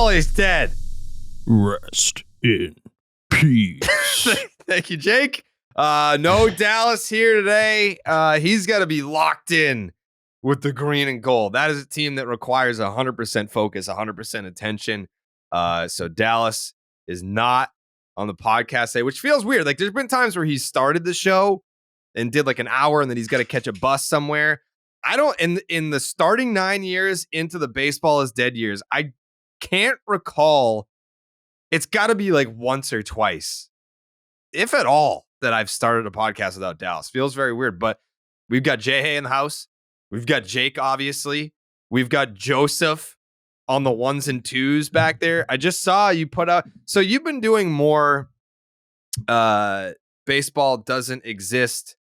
baseball is dead. Rest in peace. Thank you, Jake. No Dallas here today. He's got to be locked in with the green and gold. That is a team that requires 100% focus, 100% attention. So Dallas is not on the podcast today, which feels weird. Like, there's been times where he's started the show and did like an hour and then he's got to catch a bus somewhere. I don't, in the starting 9 years into the baseball is dead years, I can't recall. It's got to be like once or twice, if at all, that I've started a podcast without Dallas. Feels very weird, but we've got Jay in the house. We've got Jake, obviously. We've got Joseph on the ones and twos back there. I just saw you put out. So you've been doing more baseball doesn't exist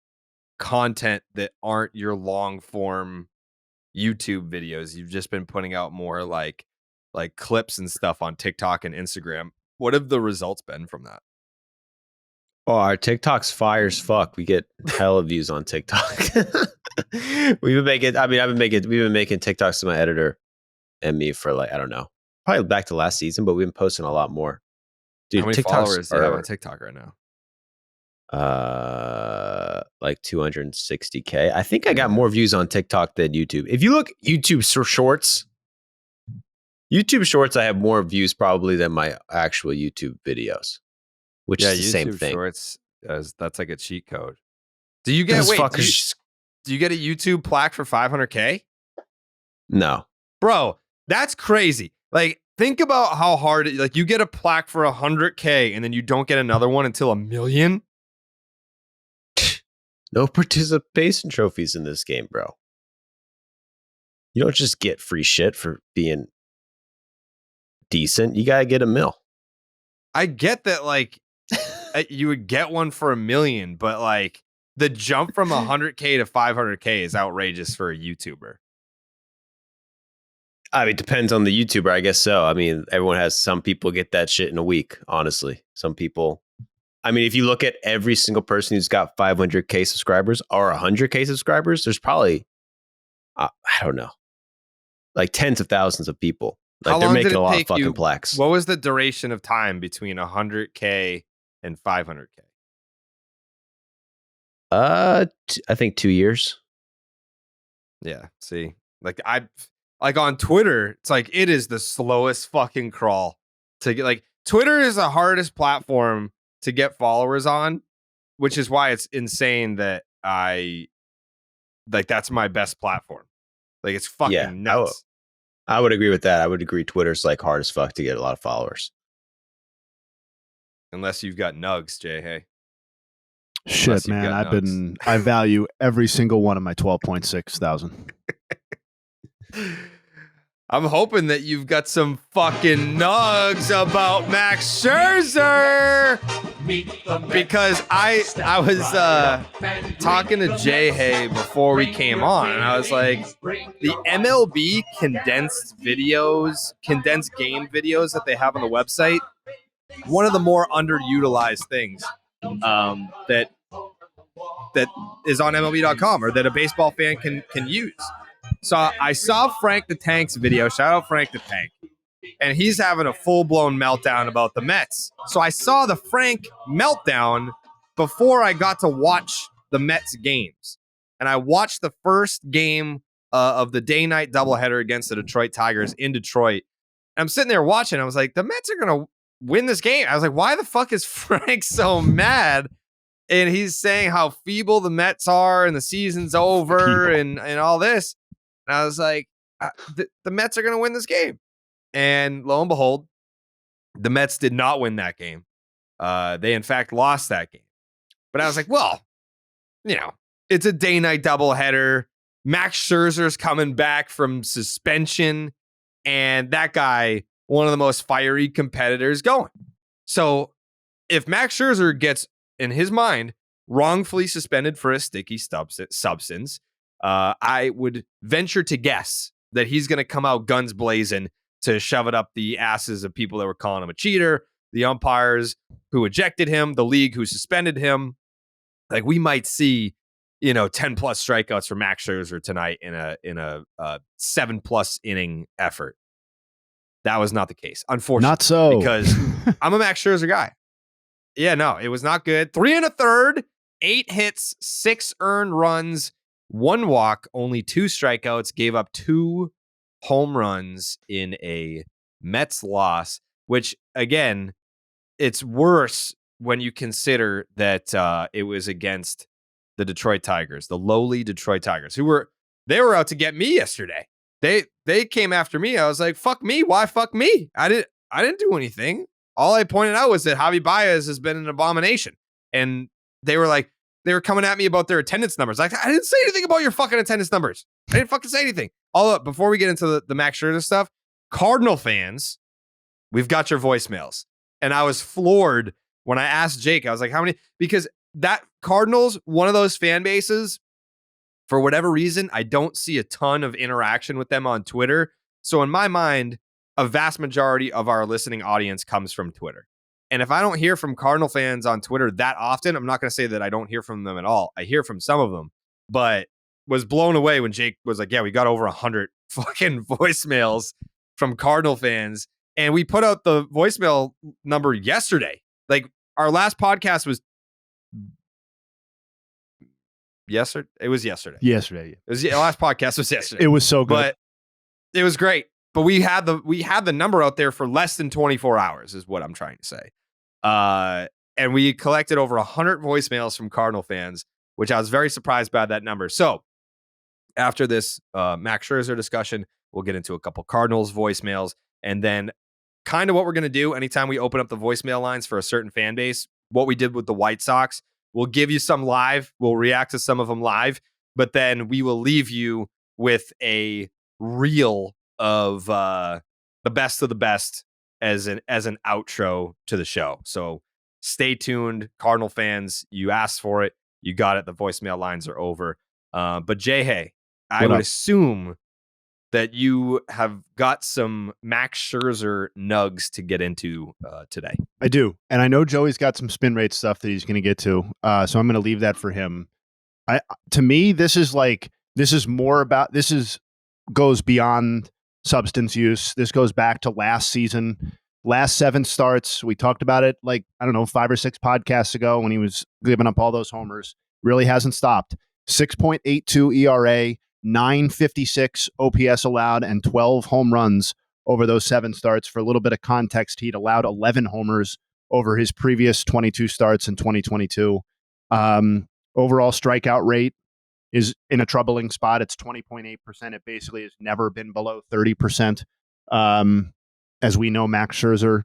content that aren't your long form YouTube videos. You've just been putting out more like clips and stuff on TikTok and Instagram. What have the results been from that? Oh, our TikTok's fire as fuck. We get hella views on TikTok. We've been making TikToks to my editor and me for like, I don't know, probably back to last season, but we've been posting a lot more. Dude, how many TikToks followers do you have on TikTok right now? Like 260K. I think I got more views on TikTok than YouTube. If you look YouTube Shorts, I have more views probably than my actual YouTube videos, which is the YouTube same thing. Shorts, that's like a cheat code. Do you get do you get a YouTube plaque for 500K? No, bro, that's crazy. Like, think about how hard like you get a plaque for 100K and then you don't get another one until 1 million. No participation trophies in this game, bro. You don't just get free shit for being decent. You gotta get a mil. I get that, like, you would get one for 1 million, but like the jump from 100K to 500K is outrageous for a YouTuber. I mean, it depends on the YouTuber, I guess so. I mean, some people get that shit in a week, honestly. Some people, I mean, if you look at every single person who's got 500K subscribers or 100K subscribers, there's probably, I don't know, like tens of thousands of people. Like, they're making a lot of fucking plaques. What was the duration of time between 100K and 500K? I think 2 years. Yeah. See, like on Twitter, it's like it is the slowest fucking crawl to get. Like, Twitter is the hardest platform to get followers on, which is why it's insane that that's my best platform. Like, it's fucking nuts. I would agree with that. I would agree Twitter's like hard as fuck to get a lot of followers. Unless you've got nugs, Jay. Hey. Shit, man. I value every single one of my 12.6 thousand. I'm hoping that you've got some fucking nugs about Max Scherzer, because I was talking to Jay Hay before we came on, and I was like, the MLB condensed game videos that they have on the website, one of the more underutilized things that is on MLB.com, or that a baseball fan can use. So I saw Frank the Tank's video. Shout out Frank the Tank. And he's having a full-blown meltdown about the Mets. So I saw the Frank meltdown before I got to watch the Mets games. And I watched the first game of the day-night doubleheader against the Detroit Tigers in Detroit. And I'm sitting there watching. I was like, the Mets are going to win this game. I was like, why the fuck is Frank so mad? And he's saying how feeble the Mets are and the season's over and all this. And I was like, the Mets are going to win this game. And lo and behold, the Mets did not win that game. They, in fact, lost that game. But I was like, well, it's a day-night doubleheader. Max Scherzer's coming back from suspension. And that guy, one of the most fiery competitors going. So if Max Scherzer gets, in his mind, wrongfully suspended for a sticky substance, I would venture to guess that he's going to come out guns blazing to shove it up the asses of people that were calling him a cheater, the umpires who ejected him, the league who suspended him. Like, we might see, 10+ strikeouts for Max Scherzer tonight in a 7+ inning effort. that was not the case. Unfortunately. Not so. Because I'm a Max Scherzer guy. Yeah, no, it was not good. 3 1/3, 8 hits, 6 earned runs, 1 walk, only 2 strikeouts, gave up 2 home runs in a Mets loss, which, again, it's worse when you consider that it was against the Detroit Tigers, the lowly Detroit Tigers, who were out to get me yesterday. They came after me. I was like, fuck me. Why fuck me? I didn't do anything. All I pointed out was that Javi Baez has been an abomination. And they were coming at me about their attendance numbers. Like, I didn't say anything about your fucking attendance numbers. I didn't fucking say anything. Before we get into the Max Scherzer stuff, Cardinal fans, we've got your voicemails. And I was floored when I asked Jake, I was like, how many? Because that Cardinals, one of those fan bases, for whatever reason, I don't see a ton of interaction with them on Twitter. So in my mind, a vast majority of our listening audience comes from Twitter. And if I don't hear from Cardinal fans on Twitter that often, I'm not going to say that I don't hear from them at all. I hear from some of them, but was blown away when Jake was like, yeah, we got over 100 fucking voicemails from Cardinal fans. And we put out the voicemail number yesterday. Like, our last podcast was yesterday. It was yesterday. Yesterday. The last podcast was yesterday. It was so good. But it was great. But we had the number out there for less than 24 hours is what I'm trying to say. And we collected over 100 voicemails from Cardinal fans, which I was very surprised by that number. So after this Max Scherzer discussion, we'll get into a couple Cardinals voicemails. And then kind of what we're going to do anytime we open up the voicemail lines for a certain fan base, what we did with the White Sox, we'll give you some live. We'll react to some of them live. But then we will leave you with a reel of the best of the best as an outro to the show. So stay tuned, Cardinal fans. You asked for it. You got it. The voicemail lines are over. But Jay, hey, I would assume that you have got some Max Scherzer nugs to get into today. I do. And I know Joey's got some spin rate stuff that he's going to get to. So I'm going to leave that for him. To me, this goes beyond substance use. This goes back to last season, last 7 starts. We talked about it 5 or 6 podcasts ago when he was giving up all those homers. Really hasn't stopped. 6.82 ERA, 956 OPS allowed, and 12 home runs over those 7 starts. For a little bit of context, he'd allowed 11 homers over his previous 22 starts in 2022. Overall strikeout rate is in a troubling spot. It's 20.8%. It basically has never been below 30%. As we know, Max Scherzer,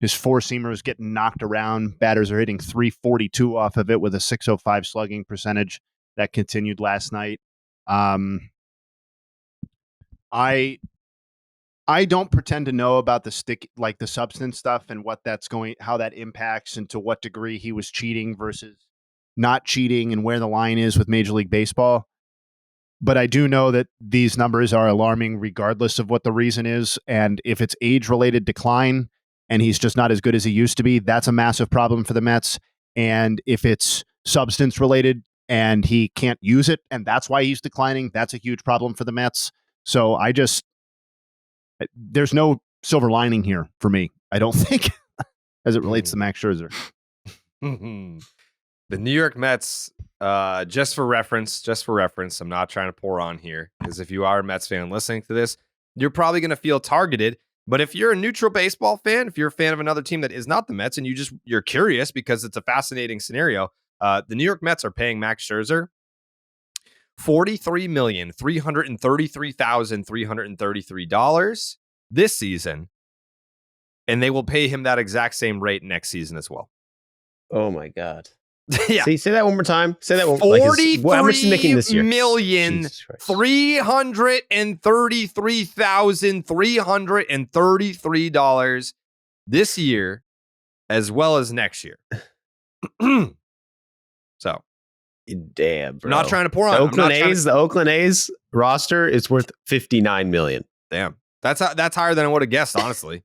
his 4-seamer is getting knocked around. Batters are hitting 342 off of it with a 605 slugging percentage. That continued last night. I don't pretend to know about the substance stuff and how that impacts and to what degree he was cheating versus not cheating and where the line is with Major League Baseball. But I do know that these numbers are alarming regardless of what the reason is. And if it's age-related decline and he's just not as good as he used to be, that's a massive problem for the Mets. And if it's substance-related and he can't use it and that's why he's declining, that's a huge problem for the Mets. So there's no silver lining here for me, I don't think, as it relates to Max Scherzer. The New York Mets, just for reference, I'm not trying to pour on here, because if you are a Mets fan listening to this, you're probably going to feel targeted. But if you're a neutral baseball fan, if you're a fan of another team that is not the Mets, and you're curious because it's a fascinating scenario, the New York Mets are paying Max Scherzer $43,333,333 this season, and they will pay him that exact same rate next season as well. Oh my God. Yeah. Say that one more time. Say that one. How much is he making this year? $43,333,333 this year, as well as next year. So, damn, bro. I'm not trying to pour on. The Oakland A's roster is worth $59 million. Damn, that's higher than I would have guessed, honestly.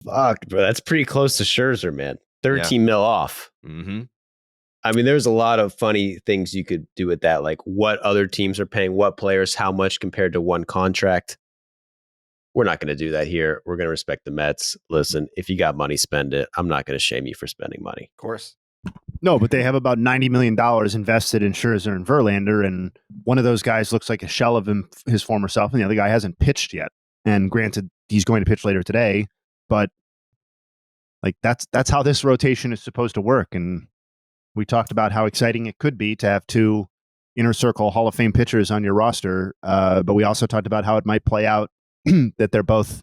Fuck, bro. That's pretty close to Scherzer, man. 13 mil off. Mm-hmm. I mean, there's a lot of funny things you could do with that, like what other teams are paying what players how much compared to one contract. we're not going to do that here. We're going to respect the Mets. Listen, if you got money, spend it. I'm not going to shame you for spending money. Of course. No, but they have about $90 million invested in Scherzer and Verlander, and one of those guys looks like a shell of his former self, and the other guy hasn't pitched yet. And granted, he's going to pitch later today, but like that's how this rotation is supposed to work. And we talked about how exciting it could be to have two inner circle Hall of Fame pitchers on your roster, but we also talked about how it might play out that they're both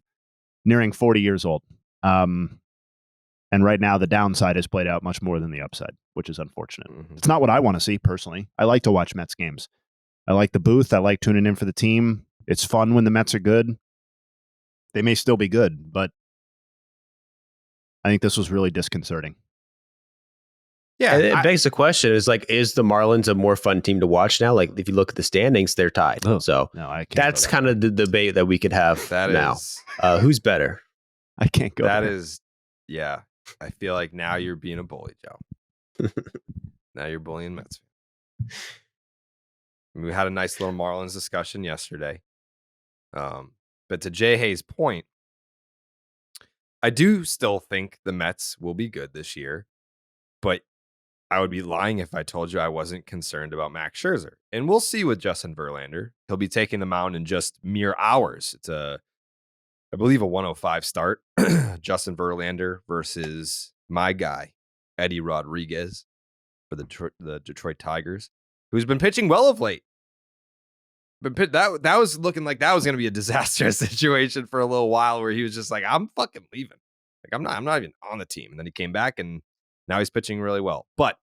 nearing 40 years old. And right now, the downside has played out much more than the upside, which is unfortunate. Mm-hmm. It's not what I want to see personally. I like to watch Mets games. I like the booth. I like tuning in for the team. It's fun when the Mets are good. They may still be good, but I think this was really disconcerting. Yeah, it begs the question: is the Marlins a more fun team to watch now? Like, if you look at the standings, they're tied. Oh, so no, I can't. That's kind of the debate that we could have now. Who's better? I can't go. That is, yeah. I feel like now you're being a bully, Joe. Now you're bullying Mets. We had a nice little Marlins discussion yesterday. But to Jay Hayes' point, I do still think the Mets will be good this year, but I would be lying if I told you I wasn't concerned about Max Scherzer. And we'll see with Justin Verlander. He'll be taking the mound in just mere hours. It's I believe a 105 start. Justin Verlander versus my guy, Eddie Rodriguez, for the Detroit Tigers, who's been pitching well of late. But that was looking like that was going to be a disastrous situation for a little while, where he was just like, I'm fucking leaving. Like, I'm not even on the team. And then he came back and now he's pitching really well. But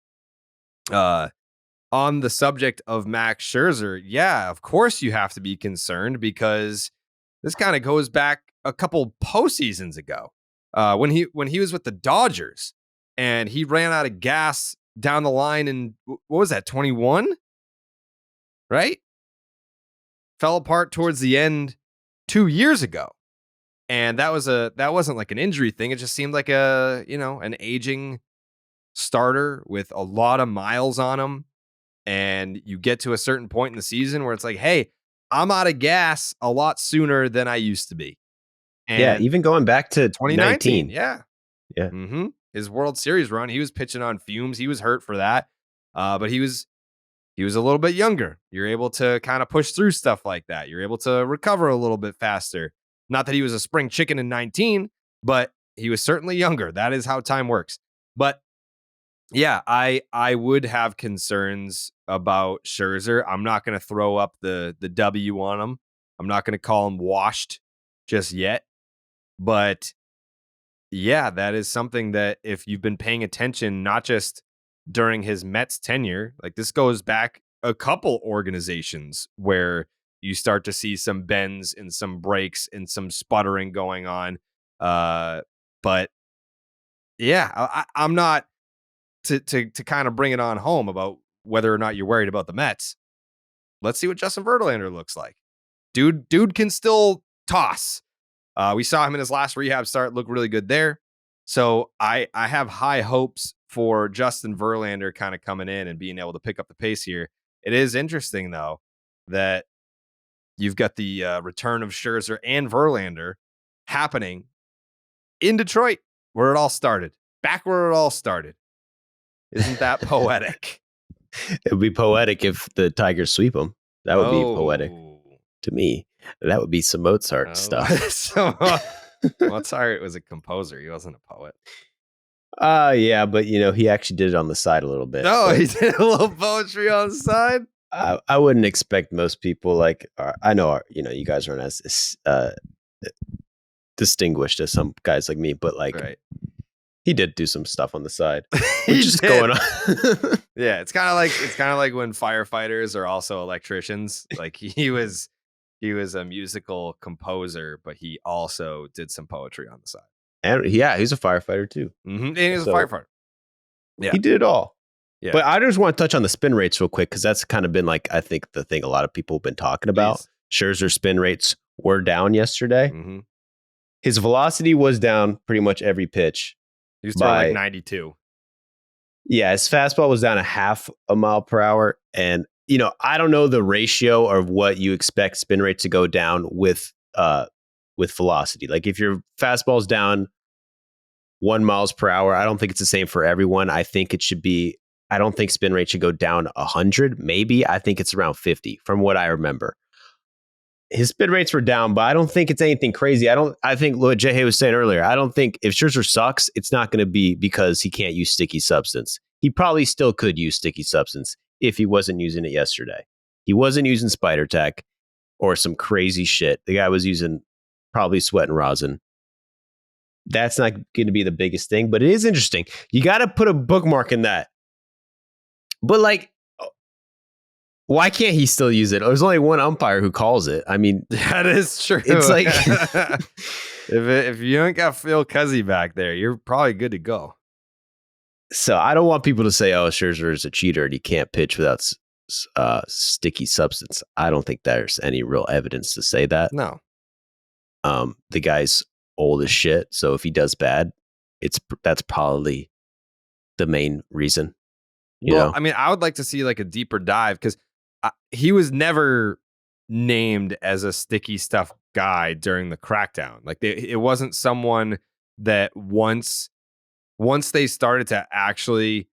on the subject of Max Scherzer, yeah, of course you have to be concerned, because this kind of goes back a couple postseasons ago, when he was with the Dodgers and he ran out of gas down the line in, what was that, 21? Right? Fell apart towards the end 2 years ago. And that wasn't like an injury thing. It just seemed like an aging starter with a lot of miles on him. And you get to a certain point in the season where it's like, hey, I'm out of gas a lot sooner than I used to be. And yeah, even going back to 2019. Yeah. Mm-hmm. His World Series run, he was pitching on fumes. He was hurt for that. But he was a little bit younger. You're able to kind of push through stuff like that. You're able to recover a little bit faster. Not that he was a spring chicken in 19, but he was certainly younger. That is how time works. But yeah, I would have concerns about Scherzer. I'm not going to throw up the W on him. I'm not going to call him washed just yet. But yeah, that is something that if you've been paying attention, not just during his Mets tenure, like this goes back a couple organizations where you start to see some bends and some breaks and some sputtering going on. But yeah, I'm not to kind of bring it on home about whether or not you're worried about the Mets. Let's see what Justin Verlander looks like. Dude can still toss. We saw him in his last rehab start, look really good there. So I have high hopes for Justin Verlander kind of coming in and being able to pick up the pace here. It is interesting, though, that you've got the return of Scherzer and Verlander happening in Detroit, where it all started. Back where it all started. Isn't that poetic? It would be poetic if the Tigers sweep them. That would be poetic to me. That would be some Mozart stuff. Mozart was a composer. He wasn't a poet. Yeah, but he actually did it on the side a little bit. No, he did a little poetry on the side. I wouldn't expect most people I know you guys aren't as distinguished as some guys like me, but right. He did do some stuff on the side. Which is going on. Yeah, it's kind of like when firefighters are also electricians. Like he was a musical composer, but he also did some poetry on the side. And yeah, he's a firefighter too. Mm-hmm. And he's a firefighter. Yeah, he did it all. Yeah. But I just want to touch on the spin rates real quick, because that's kind of been I think the thing a lot of people have been talking about. Scherzer's spin rates were down yesterday. Mm-hmm. His velocity was down pretty much every pitch. He was throwing 92. Yeah, his fastball was down a half a mile per hour. And, I don't know the ratio of what you expect spin rate to go down with with velocity. Like if your fastball's down 1 miles per hour, I don't think it's the same for everyone. I think it should be, I don't think spin rate should go down 100. Maybe I think it's around 50 from what I remember. His spin rates were down, but I don't think it's anything crazy. I think what Jay Hay was saying earlier, I don't think if Scherzer sucks, it's not going to be because he can't use sticky substance. He probably still could use sticky substance if he wasn't using it yesterday. He wasn't using Spider Tack or some crazy shit. The guy was using probably sweat and rosin. That's not going to be the biggest thing, but it is interesting. You got to put a bookmark in that. But like, why can't he still use it? There's only one umpire who calls it. I mean, that is true. It's like if you don't got Phil Cuzzy back there, you're probably good to go. So I don't want people to say, "Oh, Scherzer is a cheater and he can't pitch without sticky substance." I don't think there's any real evidence to say that. No. The guy's old as shit, so if he does bad, that's probably the main reason. You know? I mean, I would like to see like a deeper dive because he was never named as a sticky stuff guy during the crackdown. Like it wasn't someone that once they started to actually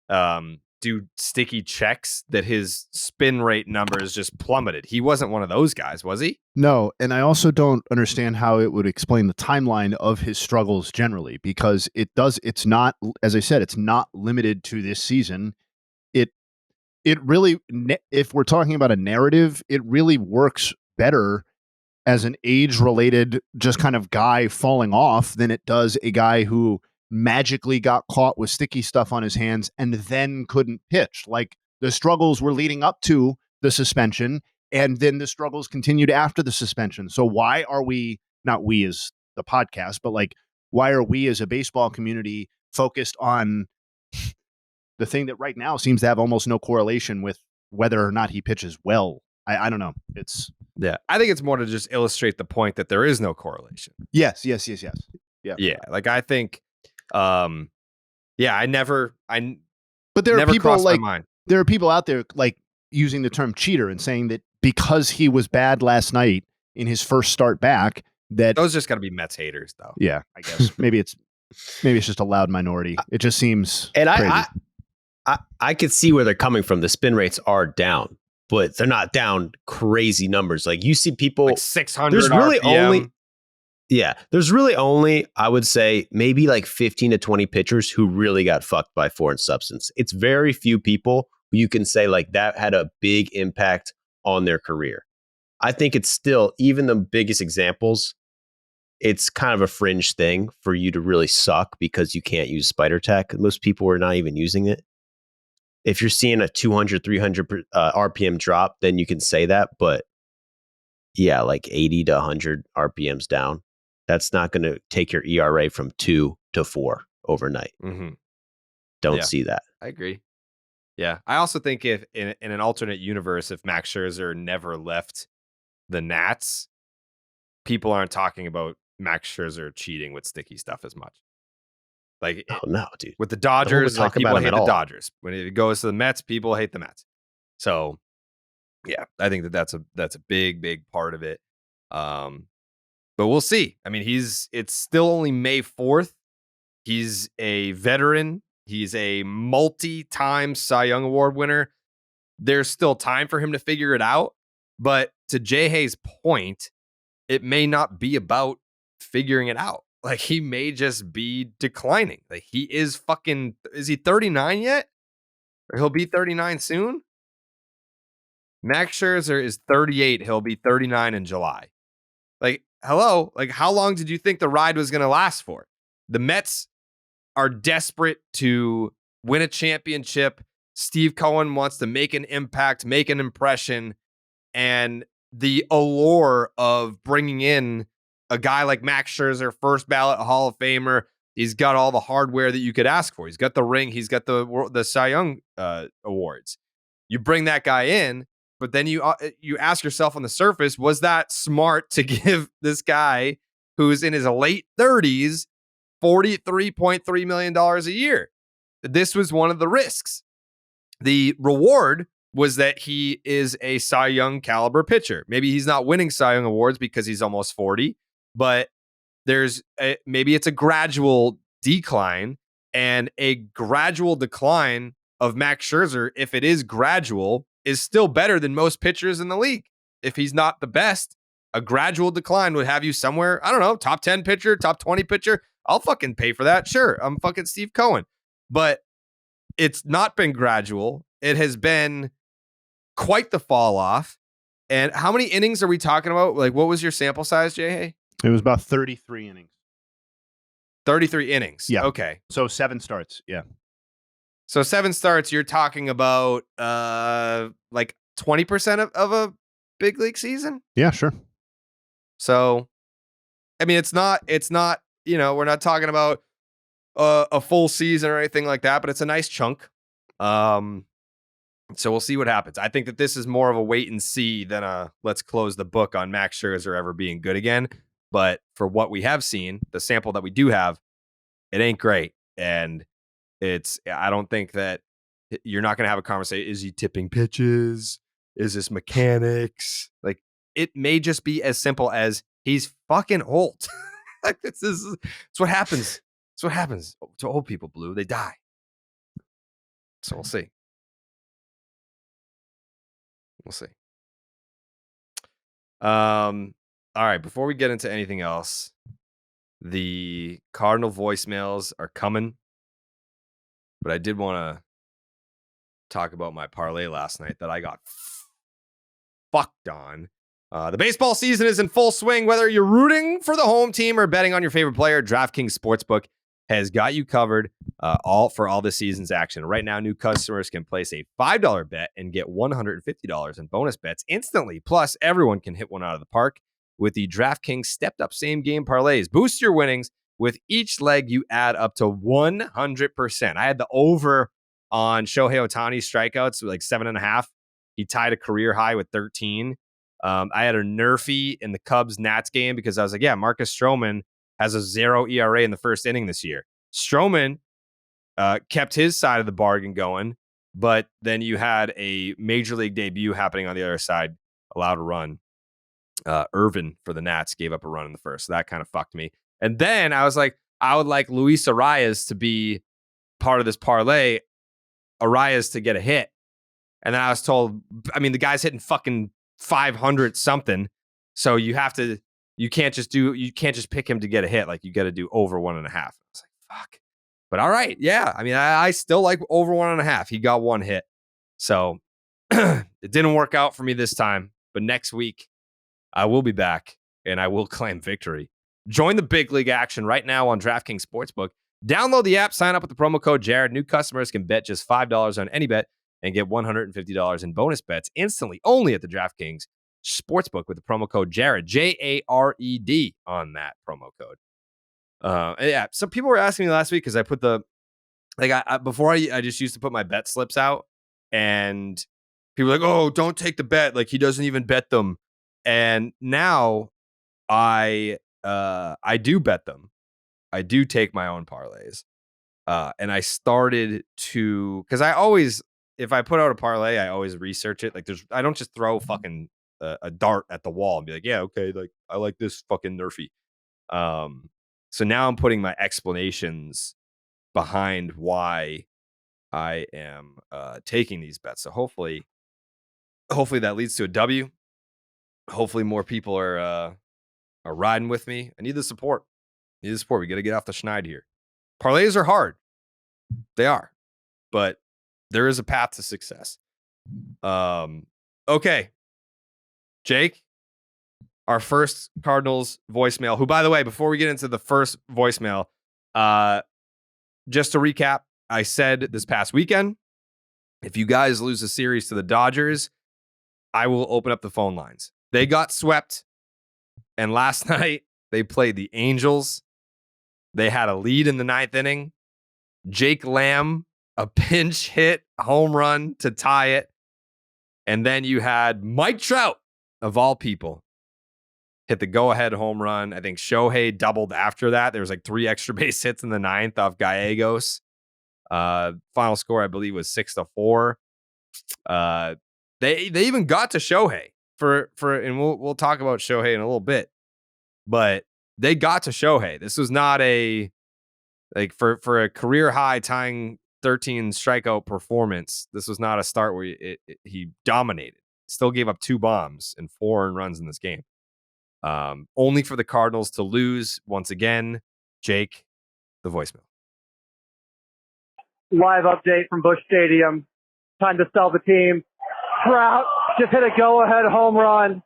do sticky checks, that his spin rate numbers just plummeted. He wasn't one of those guys, was he? No, and I also don't understand how it would explain the timeline of his struggles generally, because it's not, as I said, it's not limited to this season. It really, if we're talking about a narrative, it really works better as an age-related just kind of guy falling off than it does a guy who magically got caught with sticky stuff on his hands and then couldn't pitch. Like the struggles were leading up to the suspension, and then the struggles continued after the suspension. So why are we, not we as the podcast, but like, why are we as a baseball community focused on the thing that right now seems to have almost no correlation with whether or not he pitches well? I don't know. Yeah. I think it's more to just illustrate the point that there is no correlation. Yes. Yeah. Yeah. Like I think, but there are people like, there are people out there like using the term cheater and saying that because he was bad last night in his first start back, that those just got to be Mets haters though. Yeah, I guess maybe it's just a loud minority. It just seems and crazy. I could see where they're coming from. The spin rates are down, but they're not down crazy numbers. Like you see people like 600. There's really RPM. there's really only, I would say, maybe like 15 to 20 pitchers who really got fucked by foreign substance. It's very few people who you can say like that had a big impact on their career. I think it's still, even the biggest examples, it's kind of a fringe thing for you to really suck because you can't use Spider Tack. Most people are not even using it. If you're seeing a 200, 300 RPM drop, then you can say that. But yeah, like 80 to 100 RPMs down, that's not going to take your ERA from 2 to 4 overnight. Mm-hmm. Don't see that. I agree. Yeah. I also think if in an alternate universe, if Max Scherzer never left the Nats, people aren't talking about Max Scherzer cheating with sticky stuff as much. Like, oh no, dude. With the Dodgers, like, people hate the Dodgers. When it goes to the Mets, people hate the Mets. So, yeah, I think that's a big part of it. But we'll see. I mean, it's still only May 4th. He's a veteran. He's a multi-time Cy Young Award winner. There's still time for him to figure it out. But to Jay Hay's point, it may not be about figuring it out. Like, he may just be declining. Like, he is he 39 yet? Or he'll be 39 soon? Max Scherzer is 38. He'll be 39 in July. Like, hello? Like, how long did you think the ride was going to last for? The Mets are desperate to win a championship. Steve Cohen wants to make an impact, make an impression, and the allure of bringing in a guy like Max Scherzer, first ballot Hall of Famer. He's got all the hardware that you could ask for. He's got the ring. He's got the Cy Young awards. You bring that guy in, but then you ask yourself on the surface, was that smart to give this guy who's in his late 30s $43.3 million a year? This was one of the risks. The reward was that he is a Cy Young caliber pitcher. Maybe he's not winning Cy Young awards because he's almost 40. but maybe it's a gradual decline, and a gradual decline of Max Scherzer, if it is gradual, is still better than most pitchers in the league. If he's not the best, a gradual decline would have you somewhere, I don't know, top 10 pitcher, top 20 pitcher. I'll fucking pay for that. Sure, I'm fucking Steve Cohen. But it's not been gradual. It has been quite the fall off. And how many innings are we talking about? Like, what was your sample size, Jay? It was about 33 innings. 33 innings. Yeah. Okay. So 7 starts. Yeah. So 7 starts, you're talking about like 20% of a big league season? Yeah, sure. So, I mean, it's not, we're not talking about a full season or anything like that, but it's a nice chunk. So we'll see what happens. I think that this is more of a wait and see than a let's close the book on Max Scherzer ever being good again. But for what we have seen, the sample that we do have, it ain't great. And I don't think that you're not going to have a conversation. Is he tipping pitches? Is this mechanics? Like, it may just be as simple as he's fucking old. Like, it's what happens. It's what happens to old people, Blue. They die. So we'll see. We'll see. All right. Before we get into anything else, the Cardinal voicemails are coming. But I did want to talk about my parlay last night that I got fucked on. The baseball season is in full swing. Whether you're rooting for the home team or betting on your favorite player, DraftKings Sportsbook has got you covered all this season's action. Right now, new customers can place a $5 bet and get $150 in bonus bets instantly. Plus, everyone can hit one out of the park with the DraftKings stepped-up same-game parlays. Boost your winnings. With each leg, you add up to 100%. I had the over on Shohei Ohtani's strikeouts, like 7.5. He tied a career high with 13. I had a nerfy in the Cubs-Nats game because I was like, yeah, Marcus Stroman has a 0 ERA in the first inning this year. Stroman kept his side of the bargain going, but then you had a major league debut happening on the other side, allowed a run. Irvin for the Nats gave up a run in the first. So that kind of fucked me. And then I was like, I would like Luis Arias to be part of this parlay, Arias to get a hit. And then I was told, I mean, the guy's hitting fucking 500 something. So you can't just pick him to get a hit. Like, you got to do over 1.5. I was like, fuck. But all right. Yeah. I mean, I still like over 1.5. He got 1 hit. So it didn't work out for me this time. But next week, I will be back and I will claim victory. Join the big league action right now on DraftKings Sportsbook. Download the app, sign up with the promo code Jared. New customers can bet just $5 on any bet and get $150 in bonus bets instantly only at the DraftKings Sportsbook with the promo code Jared, Jared, on that promo code. Yeah, some people were asking me last week because I put I just used to put my bet slips out, and people were like, oh, don't take the bet. Like, he doesn't even bet them. And now I do bet them. I do take my own parlays. And I started to, because I always, if I put out a parlay, I always research it. Like, I don't just throw fucking a dart at the wall and be like, yeah, okay, like, I like this fucking nerfy. So now I'm putting my explanations behind why I am taking these bets. So hopefully that leads to a W. Hopefully more people are riding with me. I need the support. We got to get off the schneid here. Parlays are hard. They are. But there is a path to success. Okay. Jake, our first Cardinals voicemail, who, by the way, before we get into the first voicemail, just to recap, I said this past weekend, if you guys lose a series to the Dodgers, I will open up the phone lines. They got swept. And last night, they played the Angels. They had a lead in the 9th inning. Jake Lamb, a pinch hit home run to tie it. And then you had Mike Trout, of all people, hit the go-ahead home run. I think Shohei doubled after that. There was like 3 extra base hits in the 9th off Gallegos. Final score, I believe, was 6-4. They even got to Shohei for and we'll talk about Shohei in a little bit. But they got to Shohei. This was not a like for a career high tying 13 strikeout performance. This was not a start where he dominated. Still gave up 2 bombs and 4 earned runs in this game. Only for the Cardinals to lose once again. Jake, the voicemail. Live update from Busch Stadium. Time to sell the team. Trout just hit a go-ahead home run.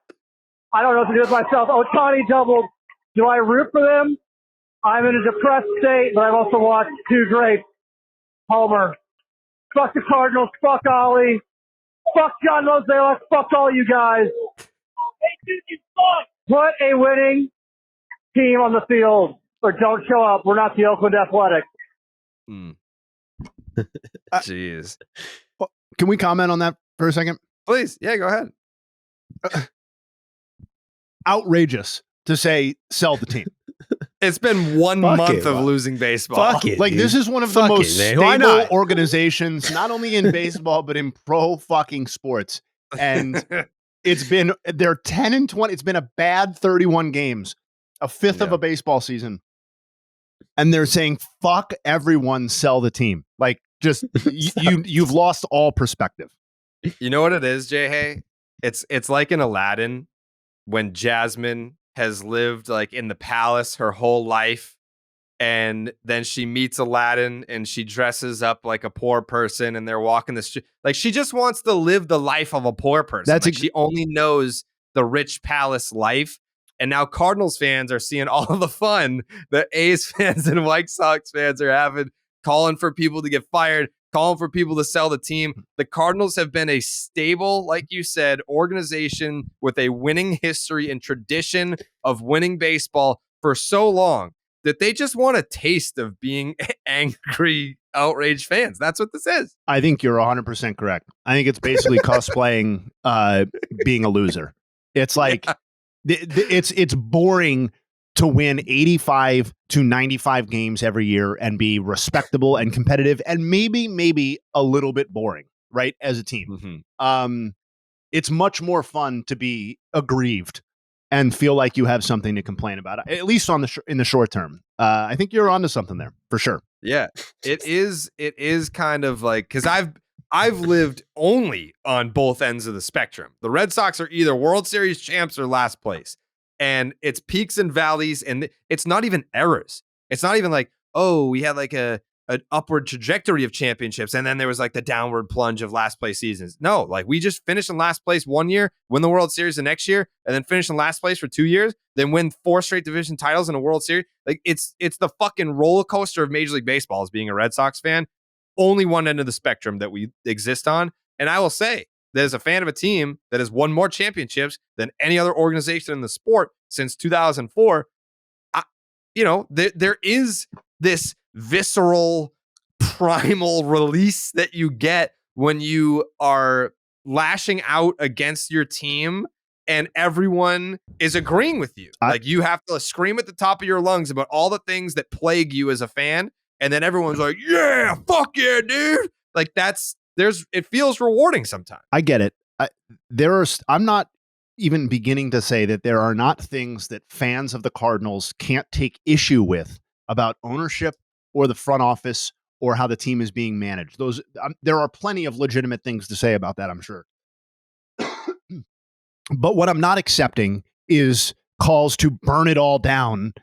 I don't know what to do with myself. Ohtani doubled. Do I root for them? I'm in a depressed state, but I've also watched 2 great. Homer. Fuck the Cardinals. Fuck Ollie. Fuck John Mozeliak. Fuck all you guys. Put a winning team on the field or don't show up. We're not the Oakland Athletics. Jeez. Can we comment on that for a second? Please. Yeah, go ahead. Outrageous to say sell the team. It's been 1 month of losing baseball. Fuck it, Like, dude. this is one of the Fuck most it, man. Why stable not? organizations, not only in baseball, but in pro fucking sports. And they're 10-20. It's been a bad 31 games, a fifth of a baseball season. And they're saying, fuck everyone, sell the team. Like, just, you've lost all perspective. You know what it is, Jay Hay? It's like in Aladdin when Jasmine has lived like in the palace her whole life, and then she meets Aladdin and she dresses up like a poor person and they're walking the street. Like, she just wants to live the life of a poor person. She only knows the rich palace life. And now Cardinals fans are seeing all of the fun that A's fans and White Sox fans are having, calling for people to get fired, calling for people to sell the team. The Cardinals have been a stable, like you said, organization with a winning history and tradition of winning baseball for so long that they just want a taste of being angry, outraged fans. That's what this is. I think you're 100% correct. I think it's basically cosplaying being a loser. It's like, it's boring to win 85 to 95 games every year and be respectable and competitive and maybe a little bit boring, right? As a team. Mm-hmm. It's much more fun to be aggrieved and feel like you have something to complain about, at least in the short term. I think you're onto something there for sure. Yeah, it is kind of like, because I've lived only on both ends of the spectrum. The Red Sox are either World Series champs or last place. And it's peaks and valleys, and it's not even errors. It's not even like, oh, we had like an upward trajectory of championships, and then there was like the downward plunge of last place seasons. No, like, we just finished in last place 1 year, win the World Series the next year, and then finish in last place for 2 years, then win 4 straight division titles in a World Series. Like, it's the fucking roller coaster of Major League Baseball as being a Red Sox fan. Only one end of the spectrum that we exist on. And I will say that as a fan of a team that has won more championships than any other organization in the sport since 2004, there is this visceral, primal release that you get when you are lashing out against your team and everyone is agreeing with you. Like, you have to scream at the top of your lungs about all the things that plague you as a fan. And then everyone's like, yeah, fuck yeah, dude. Like, it feels rewarding sometimes. I get it. I'm not even beginning to say that there are not things that fans of the Cardinals can't take issue with about ownership or the front office or how the team is being managed. There are plenty of legitimate things to say about that, I'm sure. But what I'm not accepting is calls to burn it all down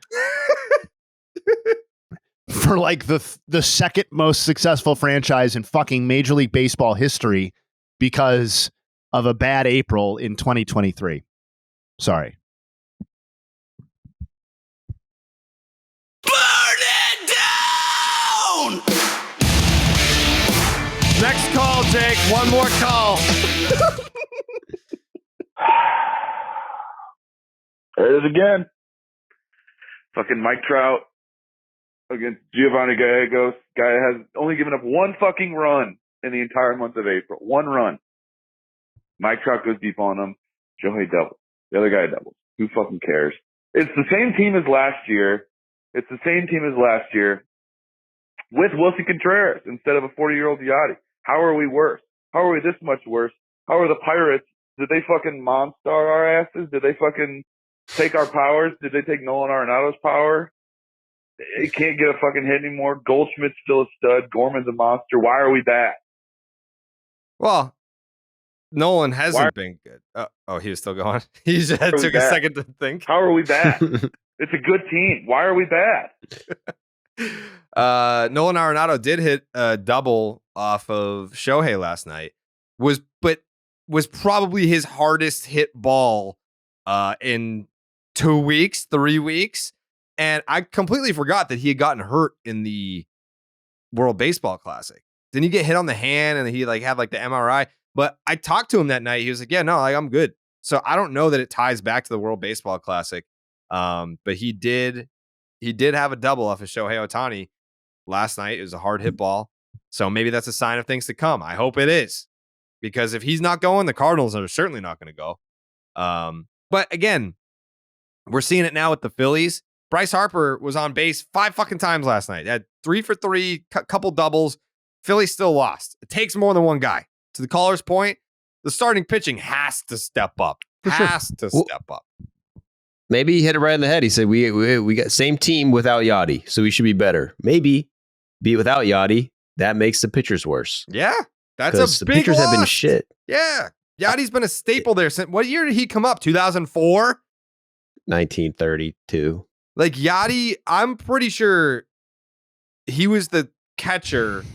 for like the second most successful franchise in fucking Major League Baseball history because of a bad April in 2023. Sorry. Burn it down! Next call, Jake. One more call. There it is again. Fucking Mike Trout against Giovanni Gallegos. Guy has only given up one fucking run in the entire month of April. One run. Mike Trout goes deep on him. Shohei doubles. The other guy doubles. Who fucking cares? It's the same team as last year. With Wilson Contreras instead of a 40-year-old Yachty. How are we worse? How are we this much worse? How are the Pirates? Did they fucking Monstar our asses? Did they fucking take our powers? Did they take Nolan Arenado's power? He can't get a fucking hit anymore. Goldschmidt's still a stud. Gorman's a monster. Why are we bad? Well, Nolan hasn't been good. Oh, he was still going. He just took a second to think. How are we bad? It's a good team. Why are we bad? Nolan Arenado did hit a double off of Shohei last night. Was probably his hardest hit ball in 2 weeks, 3 weeks. And I completely forgot that he had gotten hurt in the World Baseball Classic. Didn't he get hit on the hand and he had the MRI? But I talked to him that night. He was like, yeah, no, I'm good. So I don't know that it ties back to the World Baseball Classic. But he did have a double off of Shohei Ohtani last night. It was a hard hit ball. So maybe that's a sign of things to come. I hope it is. Because if he's not going, the Cardinals are certainly not going to go. But again, we're seeing it now with the Phillies. Bryce Harper was on base 5 fucking times last night. Had 3 for 3, couple doubles. Philly still lost. It takes more than one guy. To the caller's point, the starting pitching has to step up. Step up. Maybe he hit it right in the head. He said, we got same team without Yachty, so we should be better. Maybe be without Yachty, that makes the pitchers worse. Yeah, that's a the big pitchers loss. have been shit. Yeah, Yachty's been a staple there since, what year did he come up? 2004? 1932. Yachty, I'm pretty sure he was the catcher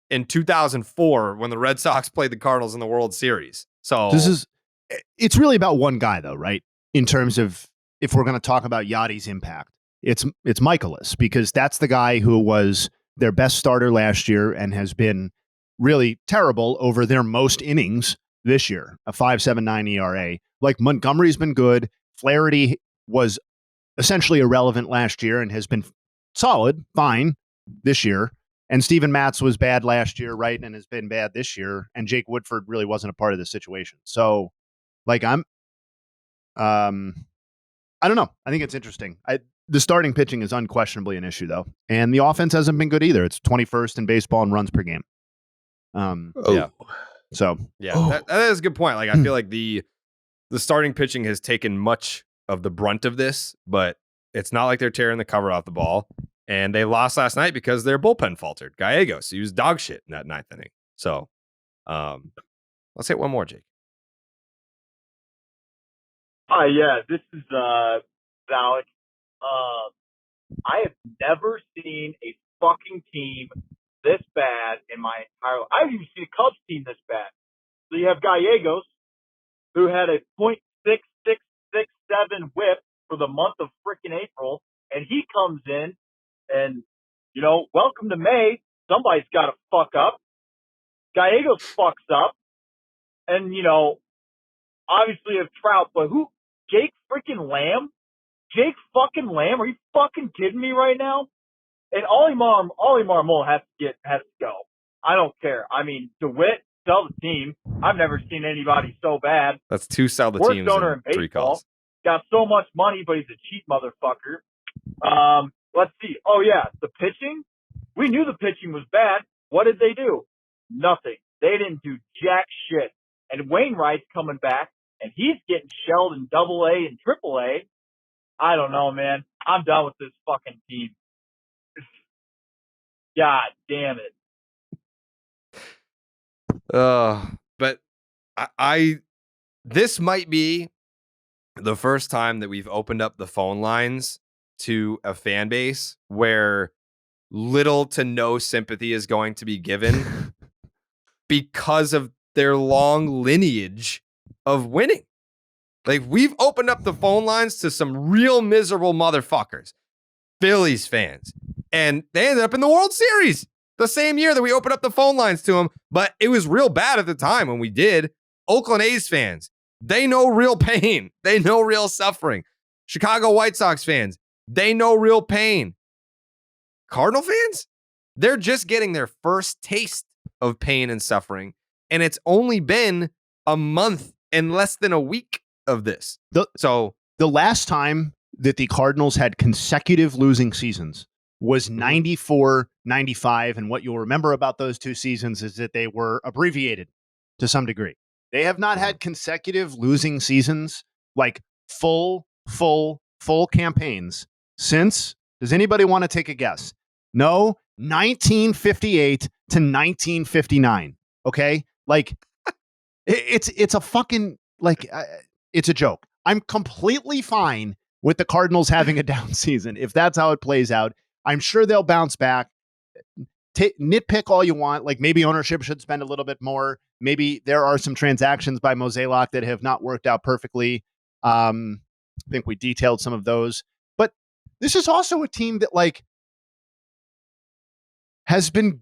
in 2004 when the Red Sox played the Cardinals in the World Series. So it's really about one guy though, right? In terms of, if we're going to talk about Yachty's impact, it's Michaelis, because that's the guy who was their best starter last year and has been really terrible over their most innings this year, a 5.79 ERA. Montgomery's been good. Flaherty was essentially irrelevant last year and has been solid, fine this year. And Steven Matz was bad last year, right? And has been bad this year. And Jake Woodford really wasn't a part of the situation. So, I don't know. I think it's interesting. The starting pitching is unquestionably an issue, though. And the offense hasn't been good either. It's 21st in baseball in runs per game. Yeah. So, yeah, that is a good point. I feel like the starting pitching has taken much of the brunt of this, but it's not like they're tearing the cover off the ball. And they lost last night because their bullpen faltered. Gallegos, he was dog shit in that 9th inning. So, let's hit one more, Jake. Yeah, this is Alec. I have never seen a fucking team this bad in my entire life. I haven't even seen a Cubs team this bad. So you have Gallegos, who had a .6667 whip for the month of freaking April, and he comes in and, welcome to May. Somebody's got to fuck up. Gallegos fucks up. And, obviously have Trout, but who? Jake freaking Lamb? Jake fucking Lamb? Are you fucking kidding me right now? And Ollie Marmol has to go. I don't care. I mean, DeWitt, sell the team. I've never seen anybody so bad. That's 2 sell the Worst teams owner in in 3 baseball. calls. Got so much money, but he's a cheap motherfucker. Let's see. Oh, yeah, the pitching. We knew the pitching was bad. What did they do? Nothing. They didn't do jack shit. And Wainwright's coming back, and he's getting shelled in AA and AAA. I don't know, man. I'm done with this fucking team. God damn it. But this might be the first time that we've opened up the phone lines to a fan base where little to no sympathy is going to be given because of their long lineage of winning. We've opened up the phone lines to some real miserable motherfuckers, Phillies fans, and they ended up in the World Series the same year that we opened up the phone lines to them. But it was real bad at the time when we did. Oakland A's fans, they know real pain. They know real suffering. Chicago White Sox fans, they know real pain. Cardinal fans, they're just getting their first taste of pain and suffering. And it's only been a month and less than a week of this. So the last time that the Cardinals had consecutive losing seasons was 94, 95. And what you'll remember about those 2 seasons is that they were abbreviated to some degree. They have not had consecutive losing seasons, full full campaigns since, does anybody want to take a guess? No, 1958 to 1959. Okay? Like, it's a fucking, like, it's a joke. I'm completely fine with the Cardinals having a down season if that's how it plays out. I'm sure they'll bounce back. Nitpick all you want. Like, maybe ownership should spend a little bit more. Maybe there are some transactions by Mozeliak that have not worked out perfectly. I think we detailed some of those. But this is also a team that, like, has been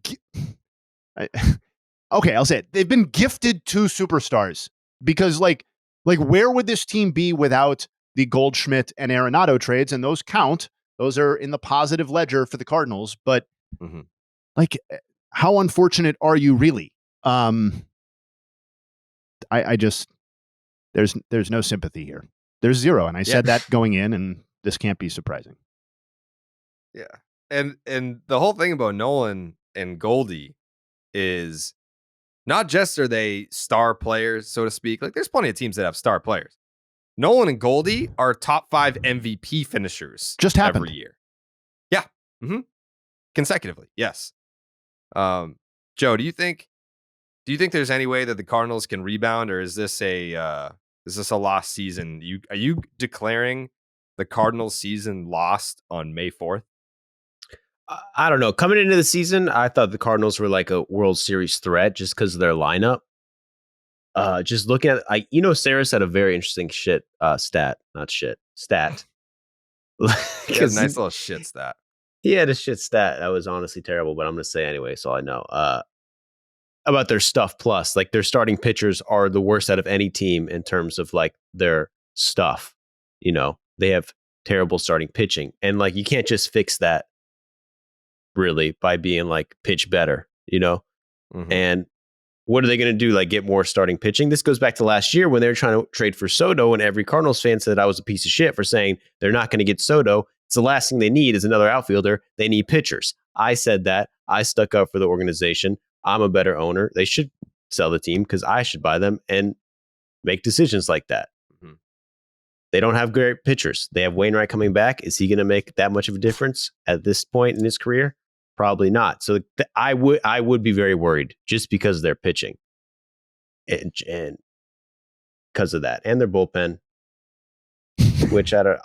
okay, I'll say it. They've been gifted 2 superstars because, like where would this team be without the Goldschmidt and Arenado trades? And those count. Those are in the positive ledger for the Cardinals. But like, how unfortunate are you really? I just, there's no sympathy here. There's zero. And I said that going in, and this can't be surprising. Yeah. And the whole thing about Nolan and Goldie is not just are they star players, so to speak. Like, there's plenty of teams that have star players. Nolan and Goldie are top 5 MVP finishers just happened every year. Yeah. Consecutively. Yes. Joe, do you think there's any way that the Cardinals can rebound, or is this a lost season? Are you declaring the Cardinals season lost on May 4th? I don't know. Coming into the season, I thought the Cardinals were like a World Series threat just because of their lineup. Just looking at, Saris had a very interesting stat. He has a nice little shit stat. He had a shit stat that was honestly terrible, but I'm going to say anyway, so I know. About their stuff plus. Like, their starting pitchers are the worst out of any team in terms of, like, their stuff. They have terrible starting pitching. And, like, you can't just fix that, really, by being, like, pitch better, And what are they going to do? Like, get more starting pitching? This goes back to last year when they were trying to trade for Soto, and every Cardinals fan said I was a piece of shit for saying they're not going to get Soto. It's the last thing they need is another outfielder. They need pitchers. I said that. I stuck up for the organization. I'm a better owner. They should sell the team because I should buy them and make decisions like that. They don't have great pitchers. They have Wainwright coming back. Is he going to make that much of a difference at this point in his career? Probably not. So I would be very worried just because of their pitching and because of that and their bullpen. Which I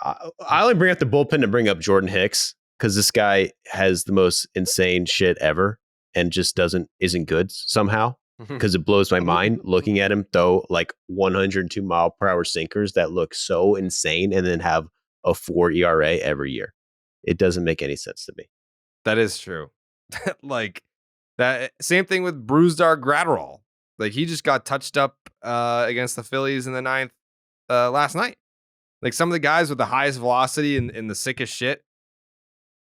only bring up the bullpen to bring up Jordan Hicks because this guy has the most insane shit ever and just isn't good somehow. Because it blows my mind looking at him throw like 102 mile per hour sinkers that look so insane and then have a 4 ERA every year. It doesn't make any sense to me. That is true. Like, that same thing with Brusdar Graterol. Like, he just got touched up against the Phillies in the 9th last night. Like, some of the guys with the highest velocity and the sickest shit,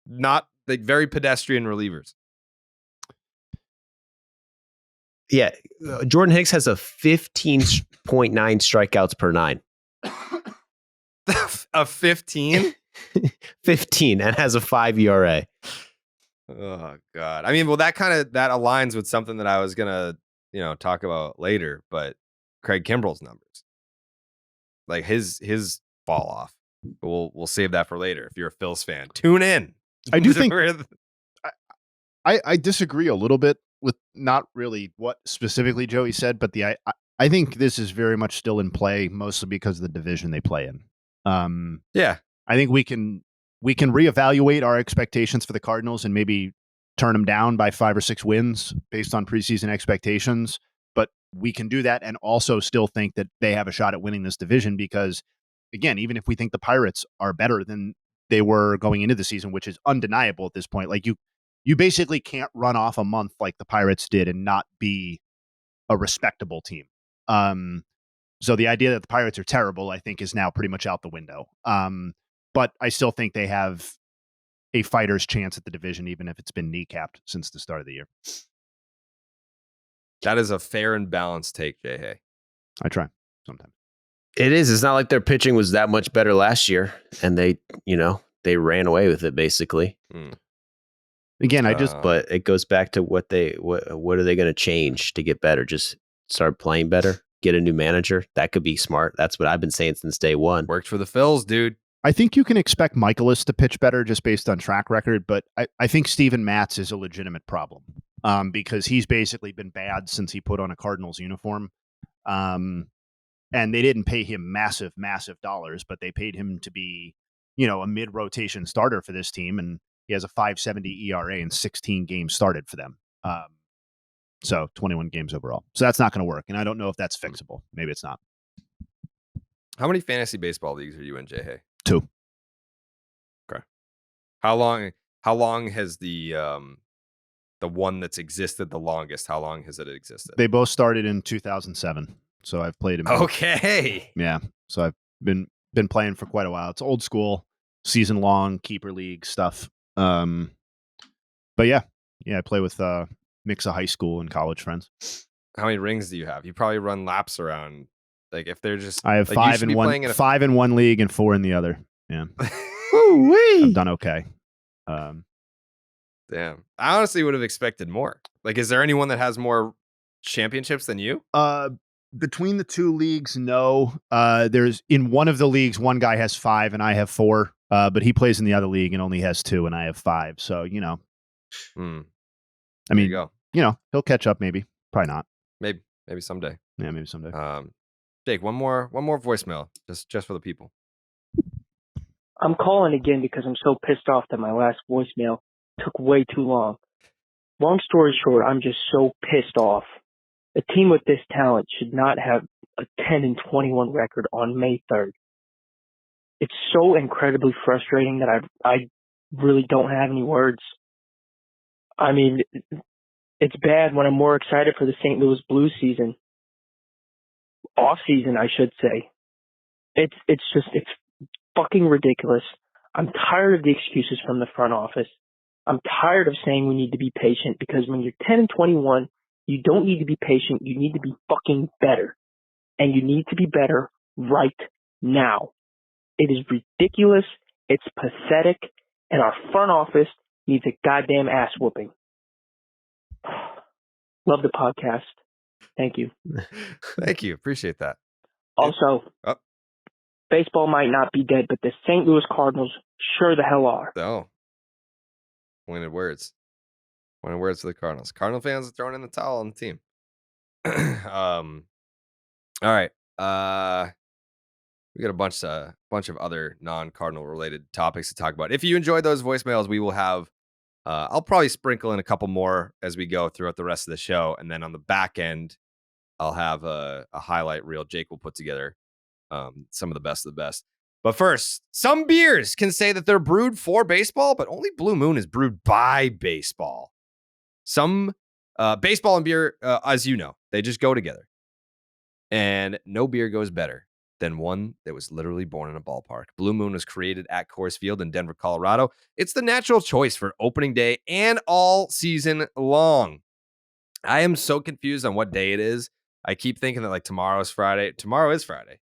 not like very pedestrian relievers. Yeah, Jordan Hicks has a 15.9 strikeouts per 9. A 15? 15 and has a 5 ERA. Oh God. I mean, well, that aligns with something that I was gonna, talk about later, but Craig Kimbrell's numbers. Like, his fall off. But we'll save that for later if you're a Phils fan. Tune in. I do think I disagree a little bit with not really what specifically Joey said, but I think this is very much still in play, mostly because of the division they play in. Yeah. I think we can reevaluate our expectations for the Cardinals and maybe turn them down by 5 or 6 wins based on preseason expectations. But we can do that and also still think that they have a shot at winning this division because, again, even if we think the Pirates are better than they were going into the season, which is undeniable at this point, like you basically can't run off a month like the Pirates did and not be a respectable team. So the idea that the Pirates are terrible, I think, is now pretty much out the window. But I still think they have a fighter's chance at the division, even if it's been kneecapped since the start of the year. That is a fair and balanced take, Jay Hay. I try sometimes. It is. It's not like their pitching was that much better last year, and they ran away with it basically. Again, but it goes back to what are they going to change to get better? Just start playing better. get a new manager. That could be smart. That's what I've been saying since day one. Worked for the Phils, dude. I think you can expect Michaelis to pitch better just based on track record, but I think Steven Matz is a legitimate problem because he's basically been bad since he put on a Cardinals uniform. And they didn't pay him massive dollars, but they paid him to be, a mid-rotation starter for this team, and he has a 5.70 ERA and 16 games started for them. So 21 games overall. So that's not going to work, and I don't know if that's fixable. Maybe it's not. How many fantasy baseball leagues are you in, Jay Hay? 2. Okay. How long has the one that's existed the longest, how long has it existed? They both started in 2007. So I've played in both. Okay. Yeah. So I've been playing for quite a while. It's old school, season long, keeper league stuff. But yeah, I play with mix of high school and college friends. How many rings do you have? You probably run laps around. Like if they're just, I have like, 5 in one, 5 in one league and 4 in the other. Yeah. I've done okay. Damn. I honestly would have expected more. Like, is there anyone that has more championships than you? Between the 2 leagues, no. There's in one of the leagues, one guy has 5 and I have 4. But he plays in the other league and only has 2 and I have 5. So, I mean, There you go. He'll catch up maybe. Probably not. Maybe someday. Yeah, maybe someday. Jake, one more voicemail just for the people. I'm calling again because I'm so pissed off that my last voicemail took way too long. Long story short, I'm just so pissed off. A team with this talent should not have a 10-21 record on May 3rd. It's so incredibly frustrating that I really don't have any words. I mean, it's bad when I'm more excited for the St. Louis Blues season. Off season, I should say. It's fucking ridiculous. I'm tired of the excuses from the front office. I'm tired of saying we need to be patient because when you're 10-21, you don't need to be patient. You need to be fucking better. And you need to be better right now. It is ridiculous. It's pathetic. And our front office needs a goddamn ass whooping. Love the podcast. Thank you. Thank you. Appreciate that. Also, baseball might not be dead, but the St. Louis Cardinals sure the hell are. Oh. Pointed words for the Cardinals. Cardinal fans are throwing in the towel on the team. All right. We got a bunch of other non-Cardinal related topics to talk about. If you enjoyed those voicemails, we will have I'll probably sprinkle in a couple more as we go throughout the rest of the show, and then on the back end I'll have a highlight reel Jake will put together, some of the best of the best. But first, some beers can say that they're brewed for baseball, but only Blue Moon is brewed by baseball. Some baseball and beer, as you know, they just go together. And no beer goes better than one that was literally born in a ballpark. Blue Moon was created at Coors Field in Denver, Colorado. It's the natural choice for opening day and all season long. I am so confused on what day it is. I keep thinking that tomorrow is Friday. Tomorrow is Friday.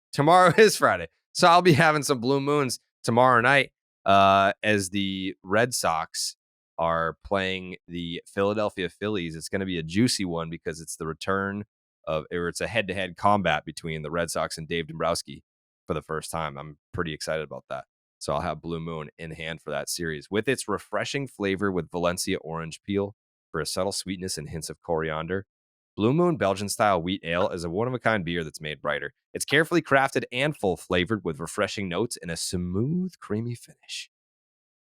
So I'll be having some Blue Moons tomorrow night as the Red Sox are playing the Philadelphia Phillies. It's going to be a juicy one because it's the return it's a head-to-head combat between the Red Sox and Dave Dombrowski for the first time. I'm pretty excited about that. So I'll have Blue Moon in hand for that series. With its refreshing flavor with Valencia orange peel for a subtle sweetness and hints of coriander, Blue Moon Belgian-style wheat ale is a one-of-a-kind beer that's made brighter. It's carefully crafted and full-flavored with refreshing notes and a smooth, creamy finish.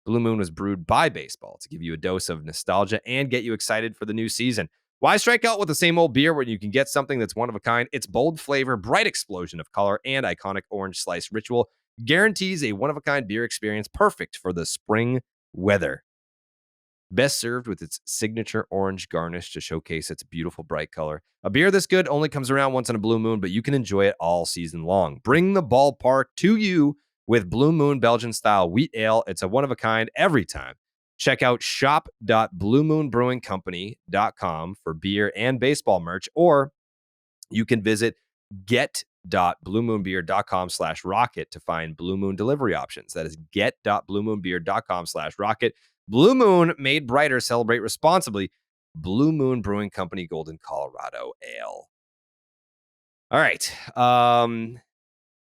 Blue Moon was brewed by baseball to give you a dose of nostalgia and get you excited for the new season. Why strike out with the same old beer when you can get something that's one of a kind? Its bold flavor, bright explosion of color, and iconic orange slice ritual guarantees a one-of-a-kind beer experience perfect for the spring weather. Best served with its signature orange garnish to showcase its beautiful bright color. A beer this good only comes around once in a Blue Moon, but you can enjoy it all season long. Bring the ballpark to you with Blue Moon Belgian-style wheat ale. It's a one-of-a-kind every time. Check out shop.bluemoonbrewingcompany.com for beer and baseball merch, or you can visit get.bluemoonbeer.com/rocket to find Blue Moon delivery options. That is get.bluemoonbeer.com/rocket. Blue Moon, made brighter, celebrate responsibly. Blue Moon Brewing Company, Golden, Colorado Ale. All right.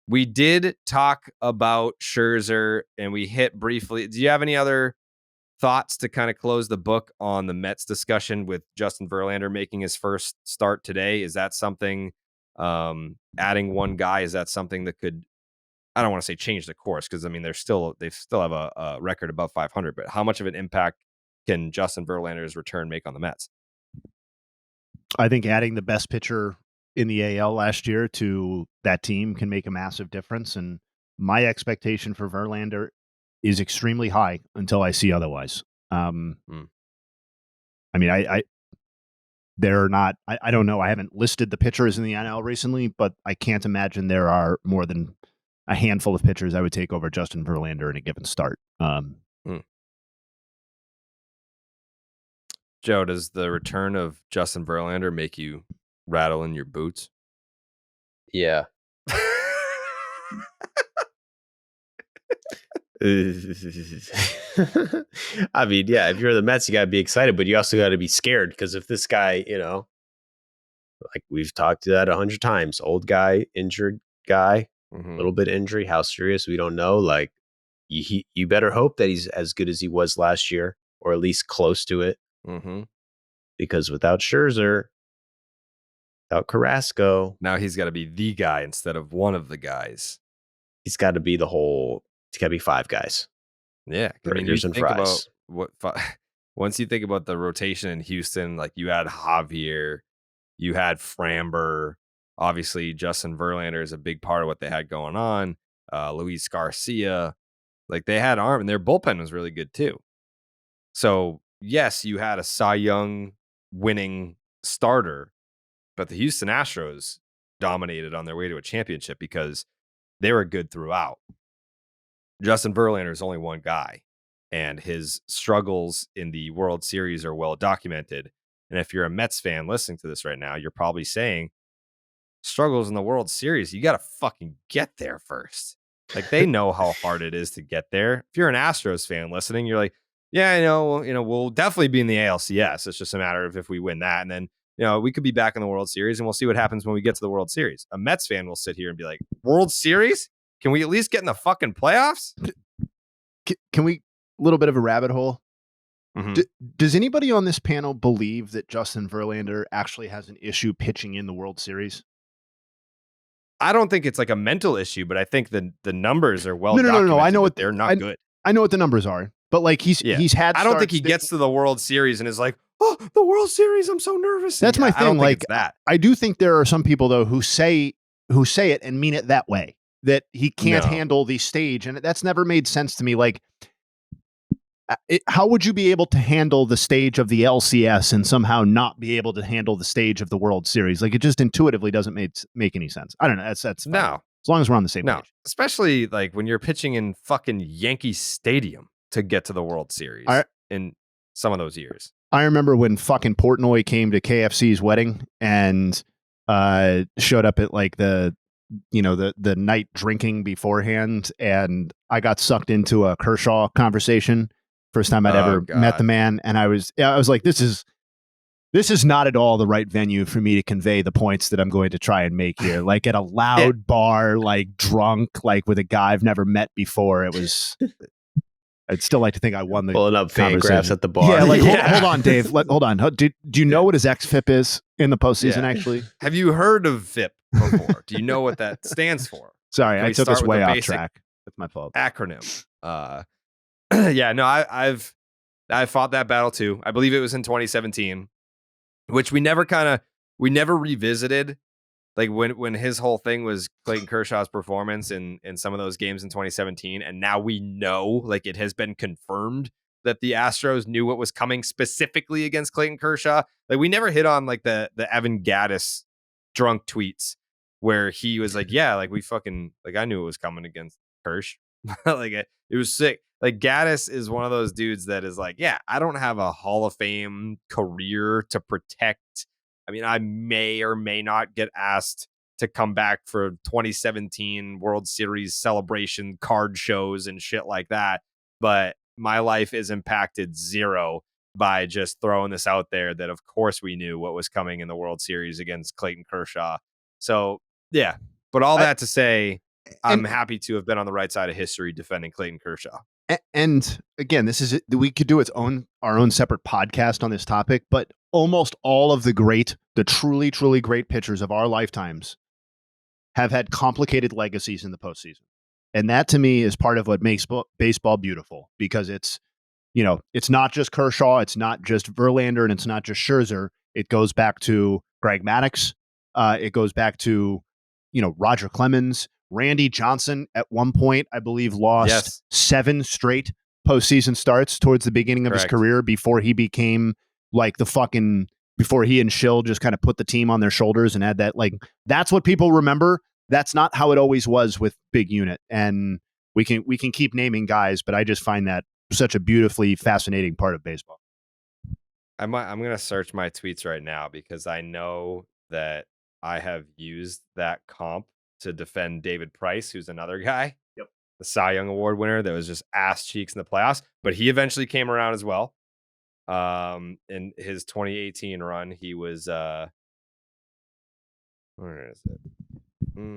We did talk about Scherzer, and we hit briefly. Do you have any other thoughts to kind of close the book on the Mets discussion with Justin Verlander making his first start today? Is that something, adding one guy, is that something that could, I don't want to say change the course, because I mean they still have a record above 500, but how much of an impact can Justin Verlander's return make on the Mets? I think adding the best pitcher in the AL last year to that team can make a massive difference. And my expectation for Verlander is extremely high until I see otherwise. I mean, they're not, I don't know. I haven't listed the pitchers in the NL recently, but I can't imagine there are more than a handful of pitchers I would take over Justin Verlander in a given start. Joe, does the return of Justin Verlander make you rattle in your boots? Yeah. I mean, yeah, if you're the Mets, you got to be excited, but you also got to be scared, because if this guy, like we've talked to that 100 times, old guy, injured guy, a little bit injury, how serious, we don't know. Like, you better hope that he's as good as he was last year, or at least close to it. Because without Scherzer, without Carrasco, now he's got to be the guy instead of one of the guys. He's got to be it's got to be five guys. Yeah. I mean, you think about once you think about the rotation in Houston, like you had Javier, you had Framber, obviously Justin Verlander is a big part of what they had going on. Luis Garcia, like they had arm, and their bullpen was really good too. So yes, you had a Cy Young winning starter, but the Houston Astros dominated on their way to a championship because they were good throughout. Justin Verlander is only one guy, and his struggles in the World Series are well documented. And if you're a Mets fan listening to this right now, you're probably saying, struggles in the World Series, you got to fucking get there first. Like, they know how hard it is to get there. If you're an Astros fan listening, you're like, yeah, I know, we'll definitely be in the ALCS. It's just a matter of if we win that. And then, we could be back in the World Series, and we'll see what happens when we get to the World Series. A Mets fan will sit here and be like, World Series? Can we at least get in the fucking playoffs? Can we, a little bit of a rabbit hole? Does anybody on this panel believe that Justin Verlander actually has an issue pitching in the World Series? I don't think it's like a mental issue, but I think the numbers are well documented. No. I know what they're not good. I know what the numbers are, but like he's had. I don't think he gets to the World Series and is like, oh, the World Series, I'm so nervous. That's my thing. I don't like think it's that. I do think there are some people though who say it and mean it that way, that he can't handle the stage, and that's never made sense to me. Like, how would you be able to handle the stage of the LCS and somehow not be able to handle the stage of the World Series? Like, it just intuitively doesn't make any sense. I don't know. That's fine. No. As long as we're on the same page. Especially like when you're pitching in fucking Yankee Stadium to get to the World Series in some of those years. I remember when fucking Portnoy came to KFC's wedding and showed up at like the night drinking beforehand, and I got sucked into a Kershaw conversation. First time I'd ever met the man, and I was like, this is not at all the right venue for me to convey the points that I'm going to try and make here. Like at a loud bar, like drunk, like with a guy I've never met before. It was. I'd still like to think I won the pulling up Fangraphs at the bar. Yeah, like hold on, Dave. Hold on. Do you know what his xFIP is in the postseason? Actually, have you heard of FIP before? Do you know what that stands for? Sorry, I took us way off track. That's my fault. Acronym. Yeah, no, I fought that battle too. I believe it was in 2017, which we never revisited. Like when his whole thing was Clayton Kershaw's performance in some of those games in 2017, and now we know, like, it has been confirmed that the Astros knew what was coming specifically against Clayton Kershaw. Like, we never hit on like the Evan Gattis drunk tweets where he was like, yeah, like we fucking, like, I knew it was coming against Kersh. Like it was sick. Like, Gattis is one of those dudes that is like, yeah, I don't have a Hall of Fame career to protect. I mean, I may or may not get asked to come back for 2017 World Series celebration card shows and shit like that. But my life is impacted zero by just throwing this out there that, of course, we knew what was coming in the World Series against Clayton Kershaw. So Yeah. But all I- that to say, I'm and- happy to have been on the right side of history defending Clayton Kershaw. And again, this is we could do our own separate podcast on this topic, but almost all of the truly, truly great pitchers of our lifetimes have had complicated legacies in the postseason. And that to me is part of what makes baseball beautiful, because it's not just Kershaw, it's not just Verlander, and it's not just Scherzer. It goes back to Greg Maddux. It goes back to, Roger Clemens. Randy Johnson at one point, I believe, lost 7 straight postseason starts towards the beginning of his career before he became like before he and Schill just kind of put the team on their shoulders and had that, that's what people remember. That's not how it always was with Big Unit. And we can keep naming guys, but I just find that such a beautifully fascinating part of baseball. I'm going to search my tweets right now because I know that I have used that comp to defend David Price, who's another guy, the Cy Young Award winner that was just ass cheeks in the playoffs, but he eventually came around as well. In his 2018 run, he was where is it?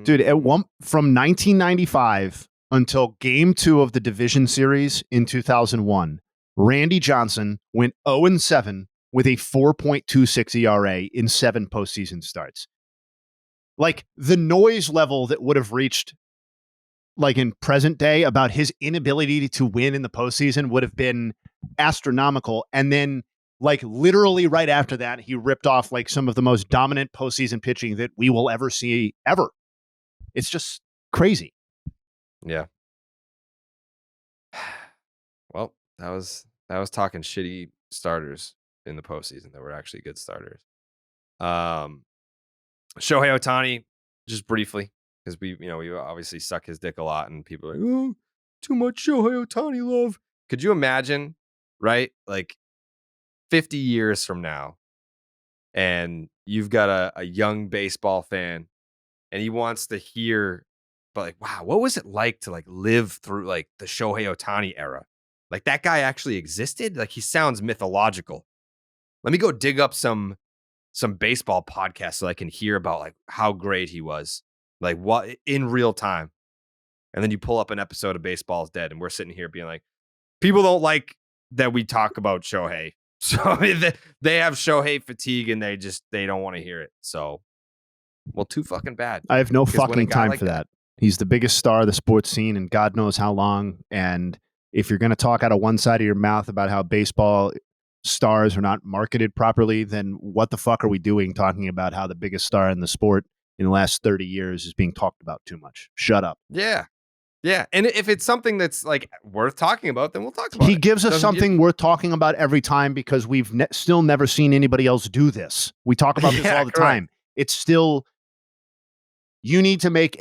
Dude, from 1995 until Game 2 of the Division Series in 2001, Randy Johnson went 0-7 with a 4.26 ERA in 7 postseason starts. Like, the noise level that would have reached, like, in present day about his inability to win in the postseason would have been astronomical. And then, like, literally right after that, he ripped off, like, some of the most dominant postseason pitching that we will ever see ever. It's just crazy. Yeah. Well, that was talking shitty starters in the postseason that were actually good starters. Shohei Ohtani, just briefly, because we obviously suck his dick a lot, and people are like, oh, too much Shohei Ohtani love. Could you imagine, right? Like 50 years from now, and you've got a young baseball fan, and he wants to hear, but like, wow, what was it like to like live through like the Shohei Ohtani era? Like, that guy actually existed? Like, he sounds mythological. Let me go dig up some baseball podcasts so I can hear about like how great he was, like what in real time. And then you pull up an episode of Baseball's Dead, and we're sitting here being like, people don't like that we talk about Shohei. So they have Shohei fatigue, and they don't want to hear it. So, well, too fucking bad. I have no fucking time like for that. He's the biggest star of the sports scene, and God knows how long. And if you're going to talk out of one side of your mouth about how baseball stars are not marketed properly, then what the fuck are we doing talking about how the biggest star in the sport in the last 30 years is being talked about too much? Shut up. Yeah. Yeah. And if it's something that's like worth talking about, then we'll talk about it. He gives us something worth talking about every time, because we've still never seen anybody else do this. We talk about this all the time. It's still, you need to make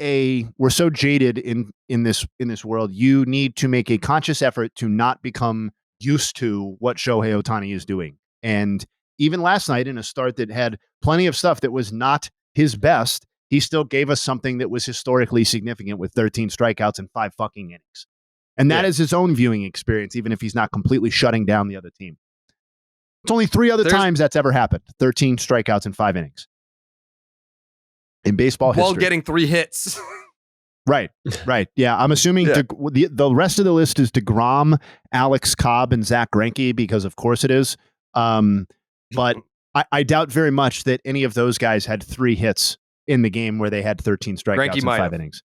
we're so jaded in this world. You need to make a conscious effort to not become used to what Shohei Ohtani is doing. And even last night, in a start that had plenty of stuff that was not his best, he still gave us something that was historically significant with 13 strikeouts and 5 fucking innings. And that is his own viewing experience, even if he's not completely shutting down the other team. It's only 3 other times that's ever happened. 13 strikeouts and 5 innings in baseball history. While getting 3 hits. Right. Yeah, I'm assuming the rest of the list is DeGrom, Alex Cobb, and Zach Greinke, because of course it is. But I doubt very much that any of those guys had 3 hits in the game where they had 13 strikeouts and 5 innings.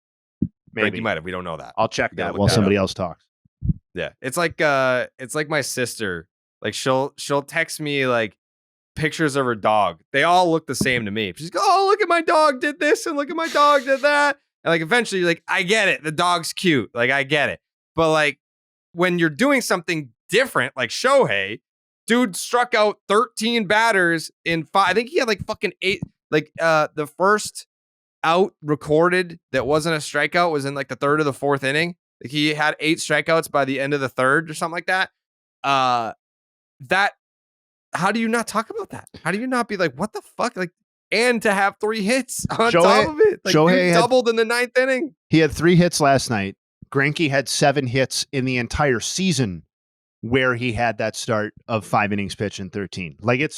Maybe. Greinke might have. We don't know that. I'll check that while somebody else talks. Yeah, it's like my sister. Like she'll text me like pictures of her dog. They all look the same to me. She's like, oh, look at my dog did this, and look at my dog did that. And like eventually, like, I get it. The dog's cute. Like, I get it. But like when you're doing something different, like Shohei, dude struck out 13 batters in 5. I think he had like fucking 8. Like the first out recorded that wasn't a strikeout was in like the 3rd or the 4th inning. Like, he had 8 strikeouts by the end of the 3rd or something like that. How do you not talk about that? How do you not be like, what the fuck? Like, and to have 3 hits on top of it. Like, Shohei doubled in the 9th inning. He had 3 hits last night. Greinke had 7 hits in the entire season where he had that start of 5 innings pitched in 13. Like,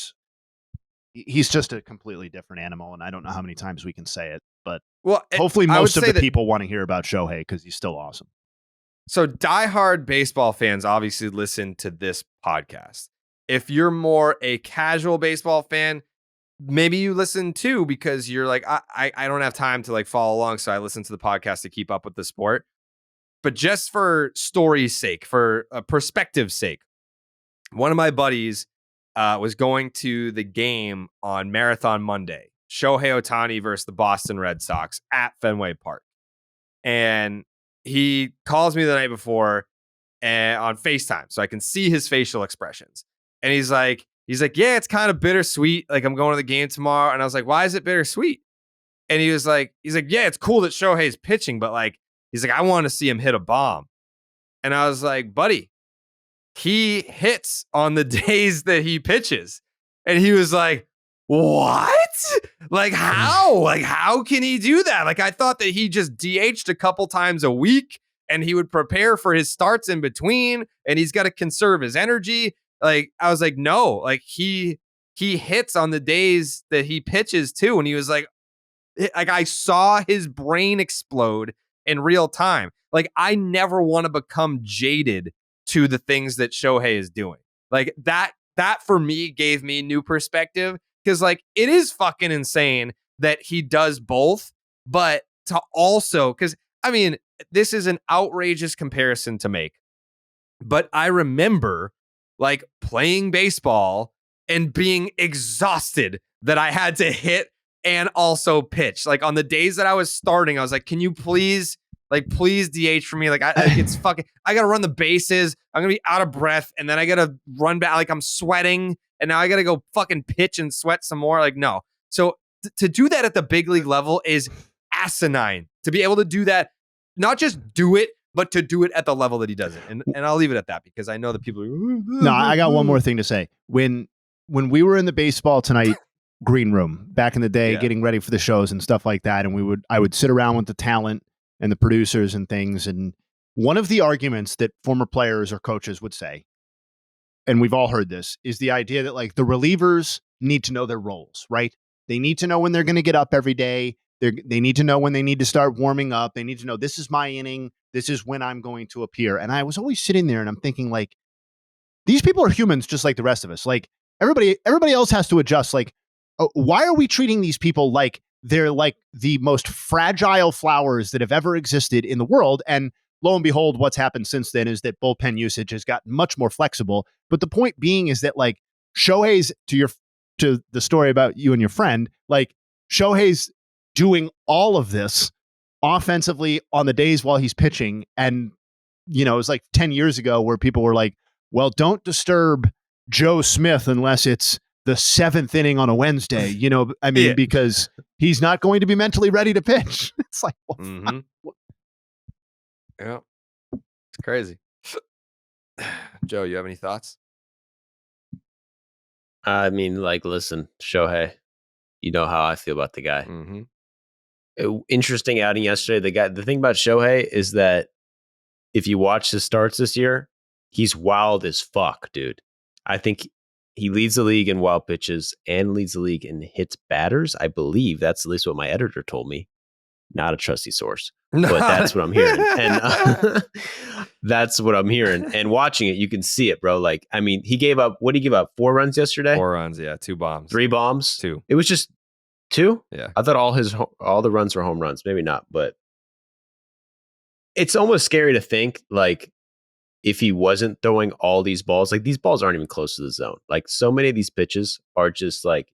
he's just a completely different animal, and I don't know how many times we can say it, but Well, hopefully I would most of say the that- people want to hear about Shohei because he's still awesome. So diehard baseball fans obviously listen to this podcast. If you're more a casual baseball fan, maybe you listen too because you're like, I don't have time to like follow along, so I listen to the podcast to keep up with the sport. But just for story's sake, for a perspective's sake, one of my buddies was going to the game on Marathon Monday, Shohei Ohtani versus the Boston Red Sox at Fenway Park. And he calls me the night before on FaceTime so I can see his facial expressions. And he's like, yeah, it's kind of bittersweet. Like, I'm going to the game tomorrow. And I was like, why is it bittersweet? And he's like, yeah, it's cool that Shohei's pitching, but like, he's like, I want to see him hit a bomb. And I was like, buddy, he hits on the days that he pitches. And he was like, what? Like, how? Like, how can he do that? Like, I thought that he just DH'd a couple times a week and he would prepare for his starts in between and he's got to conserve his energy. Like, I was like, no, like he hits on the days that he pitches too. And he was like, I saw his brain explode in real time. Like, I never want to become jaded to the things that Shohei is doing. Like that for me gave me new perspective because like it is fucking insane that he does both, but to also, because I mean, this is an outrageous comparison to make, but I remember like playing baseball and being exhausted that I had to hit and also pitch. Like on the days that I was starting, I was like, can you please DH for me? Like it's fucking, I got to run the bases. I'm going to be out of breath. And then I got to run back. Like I'm sweating and now I got to go fucking pitch and sweat some more. Like, no. So to do that at the big league level is asinine. To be able to do that, not just do it, but to do it at the level that he does it. And I'll leave it at that because I know that people are, No, I got one more thing to say. When we were in the Baseball Tonight green room back in the day, getting ready for the shows and stuff like that, and I would sit around with the talent and the producers and things, and one of the arguments that former players or coaches would say, and we've all heard this, is the idea that like the relievers need to know their roles, right? They need to know when they're going to get up every day. They need to know when they need to start warming up. They need to know this is my inning. This is when I'm going to appear. And I was always sitting there and I'm thinking like, these people are humans just like the rest of us. Like everybody else has to adjust. Like, why are we treating these people like they're like the most fragile flowers that have ever existed in the world? And lo and behold, what's happened since then is that bullpen usage has gotten much more flexible. But the point being is that like Shohei's, to the story about you and your friend, like Shohei's doing all of this offensively on the days while he's pitching. And, you know, it was like 10 years ago where people were like, well, don't disturb Joe Smith unless it's the 7th inning on a Wednesday, you know, I mean, because he's not going to be mentally ready to pitch. It's like, well, yeah, it's crazy. Joe, you have any thoughts? I mean, like, listen, Shohei, you know how I feel about the guy. Mm-hmm. Interesting outing yesterday. The thing about Shohei is that if you watch his starts this year, he's wild as fuck, dude. I think he leads the league in wild pitches and leads the league in hits batters. I believe that's at least what my editor told me. Not a trusty source, but that's what I'm hearing. And that's what I'm hearing. And watching it, you can see it, bro. Like, I mean, he gave up, what did he give up? 4 runs yesterday? 4 runs, yeah. 2 bombs. 3 bombs? 2. It was just 2? Yeah. I thought all the runs were home runs. Maybe not, but it's almost scary to think, like, if he wasn't throwing all these balls, like, these balls aren't even close to the zone. Like, so many of these pitches are just like,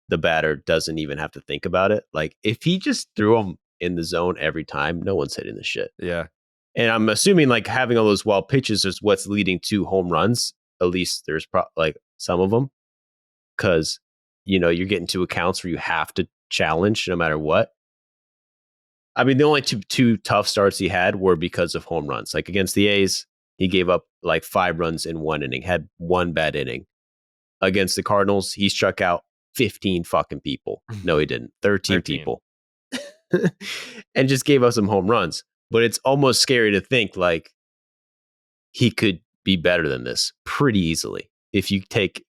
the batter doesn't even have to think about it. Like, if he just threw them in the zone every time, no one's hitting the shit. Yeah. And I'm assuming like having all those wild pitches is what's leading to home runs. At least there's like some of them, because, you know, you're getting to accounts where you have to challenge no matter what. I mean, the only two tough starts he had were because of home runs. Like against the A's, he gave up like 5 runs in 1 inning, had 1 bad inning. Against the Cardinals, he struck out 15 fucking people. No, he didn't. 13 people. And just gave us some home runs. But it's almost scary to think like he could be better than this pretty easily if you take,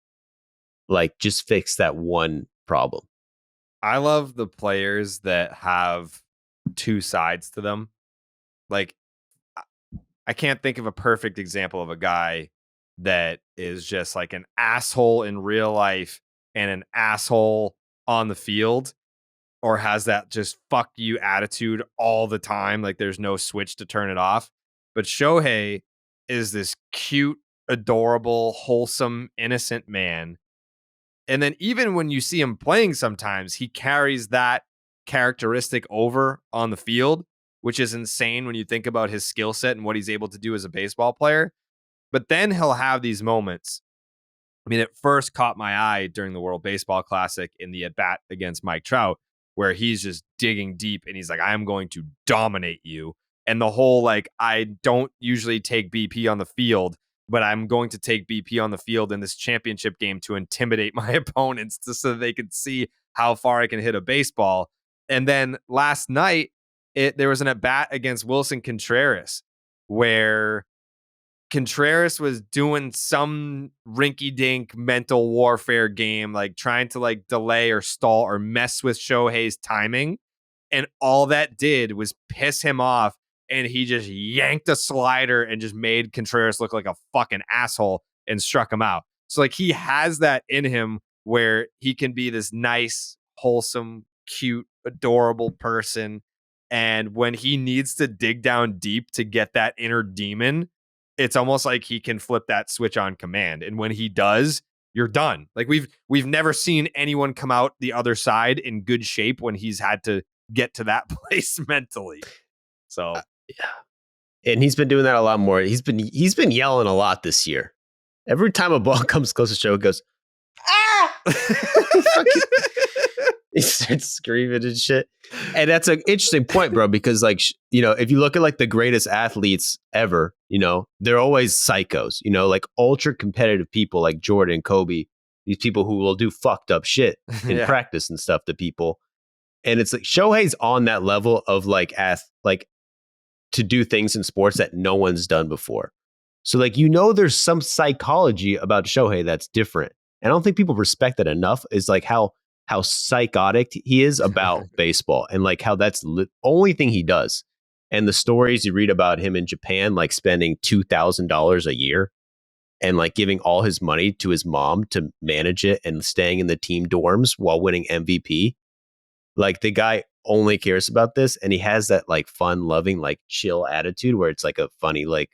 like, just fix that one problem. I love the players that have two sides to them. Like, I can't think of a perfect example of a guy that is just like an asshole in real life and an asshole on the field, or has that just fuck you attitude all the time. Like there's no switch to turn it off. But Shohei is this cute, adorable, wholesome, innocent man. And then even when you see him playing sometimes, he carries that characteristic over on the field, which is insane when you think about his skill set and what he's able to do as a baseball player. But then he'll have these moments. I mean, it first caught my eye during the World Baseball Classic in the at-bat against Mike Trout, where he's just digging deep and he's like, I am going to dominate you. And the whole, like, I don't usually take BP on the field, but I'm going to take BP on the field in this championship game to intimidate my opponents so that they can see how far I can hit a baseball. And then last night, there was an at-bat against Wilson Contreras where Contreras was doing some rinky-dink mental warfare game, like trying to like delay or stall or mess with Shohei's timing. And all that did was piss him off. And he just yanked a slider and just made Contreras look like a fucking asshole and struck him out. So like he has that in him where he can be this nice, wholesome, cute, adorable person. And when he needs to dig down deep to get that inner demon, it's almost like he can flip that switch on command. And when he does, you're done. Like we've never seen anyone come out the other side in good shape when he's had to get to that place mentally. So yeah. And he's been doing that a lot more. He's been yelling a lot this year. Every time a ball comes close to show, it goes, ah! He starts screaming and shit. And that's an interesting point, bro, because like, if you look at like the greatest athletes ever, they're always psychos, like ultra competitive people like Jordan, Kobe, these people who will do fucked up shit in practice and stuff to people. And it's like Shohei's on that level of like to do things in sports that no one's done before. So like, there's some psychology about Shohei that's different. And I don't think people respect that enough, is like how psychotic he is about baseball and like how that's the only thing he does. And the stories you read about him in Japan, like spending $2,000 a year and like giving all his money to his mom to manage it and staying in the team dorms while winning MVP. Like the guy only cares about this. And he has that like fun, loving, like chill attitude where it's like a funny, like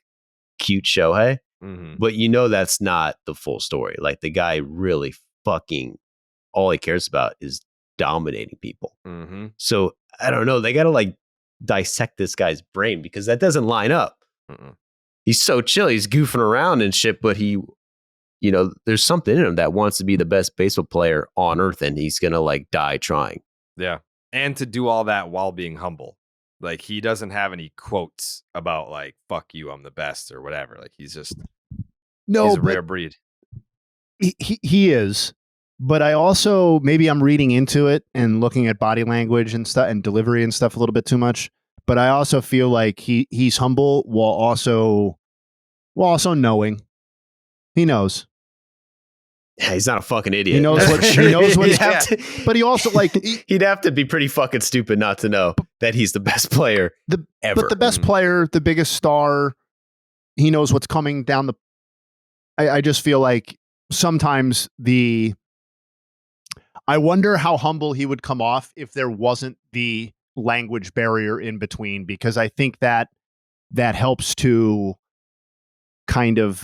cute Shohei. Mm-hmm. But that's not the full story. Like the guy really fucking, all he cares about is dominating people. Mm-hmm. So I don't know. They got to like dissect this guy's brain because that doesn't line up. Mm-mm. He's so chill. He's goofing around and shit, but he, there's something in him that wants to be the best baseball player on earth, and he's going to like die trying. Yeah. And to do all that while being humble. Like he doesn't have any quotes about like, fuck you, I'm the best or whatever. Like he's just, he's a rare breed. He is. But I also, maybe I'm reading into it and looking at body language and stuff and delivery and stuff a little bit too much. But I also feel like he's humble while also knowing. He knows. Yeah, he's not a fucking idiot. He knows what but he also like he'd have to be pretty fucking stupid not to know that he's the best player ever. But the best player, the biggest star, he knows what's coming down the. I just feel like sometimes I wonder how humble he would come off if there wasn't the language barrier in between, because I think that helps to kind of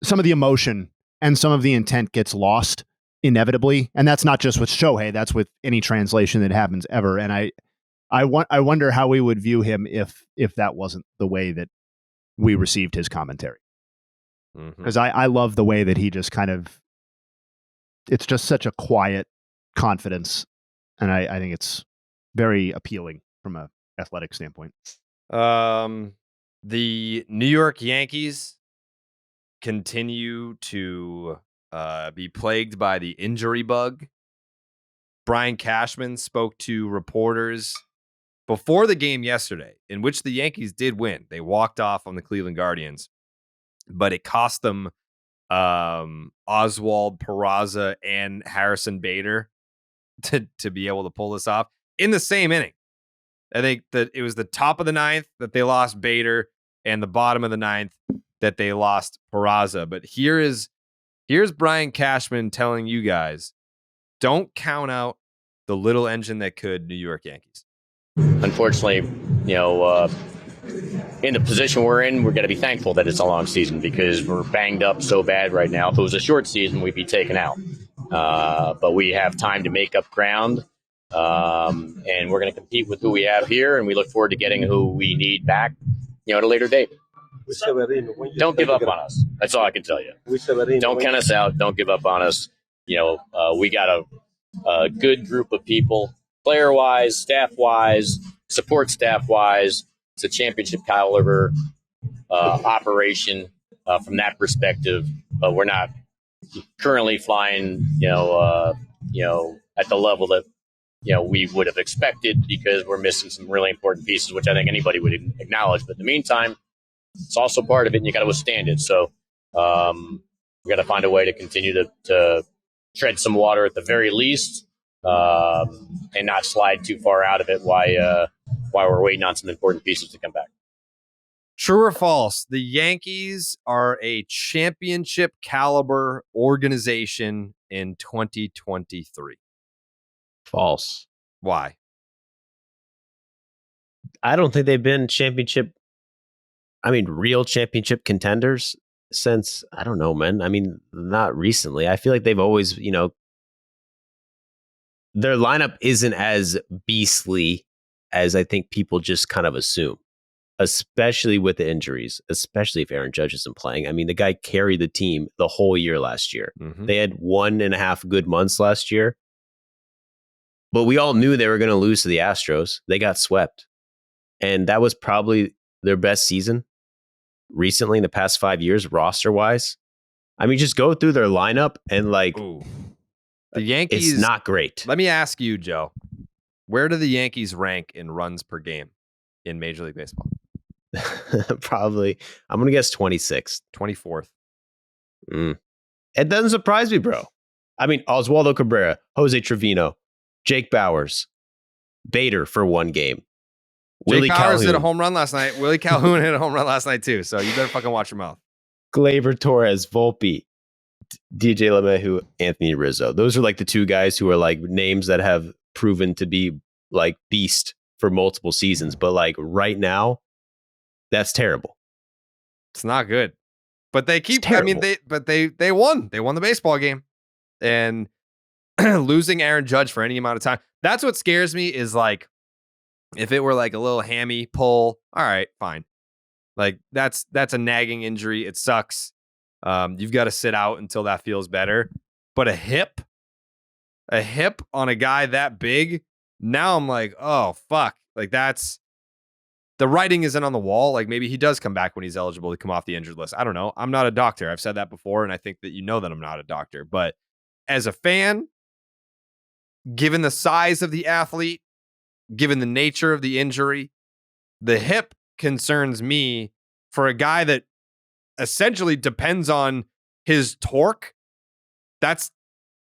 some of the emotion and some of the intent gets lost inevitably. And that's not just with Shohei, that's with any translation that happens ever. And I wonder how we would view him if that wasn't the way that we received his commentary. Because I love the way that he just kind of, it's just such a quiet confidence. And I think it's very appealing from an athletic standpoint. The New York Yankees continue to be plagued by the injury bug. Brian Cashman spoke to reporters before the game yesterday, in which the Yankees did win. They walked off on the Cleveland Guardians, but it cost them Oswald Peraza and Harrison Bader to be able to pull this off in the same inning. I think that it was the top of the ninth that they lost Bader and the bottom of the ninth that they lost Peraza. But here's Brian Cashman telling you guys, don't count out the little engine that could New York Yankees. Unfortunately, in the position we're in, we're going to be thankful that it's a long season because we're banged up so bad right now. If it was a short season, we'd be taken out. But we have time to make up ground. And we're going to compete with who we have here, and we look forward to getting who we need back, at a later date. Don't give up on us. That's all I can tell you. Don't count us out. Don't give up on us. We got a good group of people, player-wise, staff-wise, support staff-wise. It's a championship caliber operation from that perspective. But we're not currently flying, at the level that we would have expected because we're missing some really important pieces, which I think anybody would acknowledge. But in the meantime, it's also part of it, and you got to withstand it. So we got to find a way to continue to tread some water at the very least, and not slide too far out of it while we're waiting on some important pieces to come back. True or false? The Yankees are a championship caliber organization in 2023. False. Why? I don't think they've been real championship contenders since, I don't know, man. I mean, not recently. I feel like they've always, their lineup isn't as beastly as I think people just kind of assume, especially with the injuries, especially if Aaron Judge isn't playing. I mean, the guy carried the team the whole year last year. Mm-hmm. They had 1.5 good months last year. But we all knew they were going to lose to the Astros. They got swept. And that was probably their best season recently in the past 5 years, roster-wise. I mean, just go through their lineup and the Yankees. It's not great. Let me ask you, Joe, where do the Yankees rank in runs per game in Major League Baseball? Probably, I'm going to guess 26th. 24th. It doesn't surprise me, bro. I mean, Oswaldo Cabrera, Jose Trevino, Jake Bauers, Bader for one game. Jake Bauers hit a home run last night. Willie Calhoun hit a home run last night too. So you better fucking watch your mouth. Gleyber Torres, Volpe, DJ LeMahieu, Anthony Rizzo. Those are like the two guys who are like names that have proven to be like beast for multiple seasons. But like right now, that's terrible. It's not good. But they keep. I mean, they won. They won the baseball game, and losing Aaron Judge for any amount of time. That's what scares me is like, if it were like a little hammy pull, all right, fine. Like that's a nagging injury. It sucks. You've got to sit out until that feels better. But a hip on a guy that big, now I'm like, oh, fuck. Like that's, the writing isn't on the wall. Like maybe he does come back when he's eligible to come off the injured list. I don't know. I'm not a doctor. I've said that before, and I think that you know that I'm not a doctor. But as a fan, given the size of the athlete, given the nature of the injury, the hip concerns me for a guy that essentially depends on his torque. That's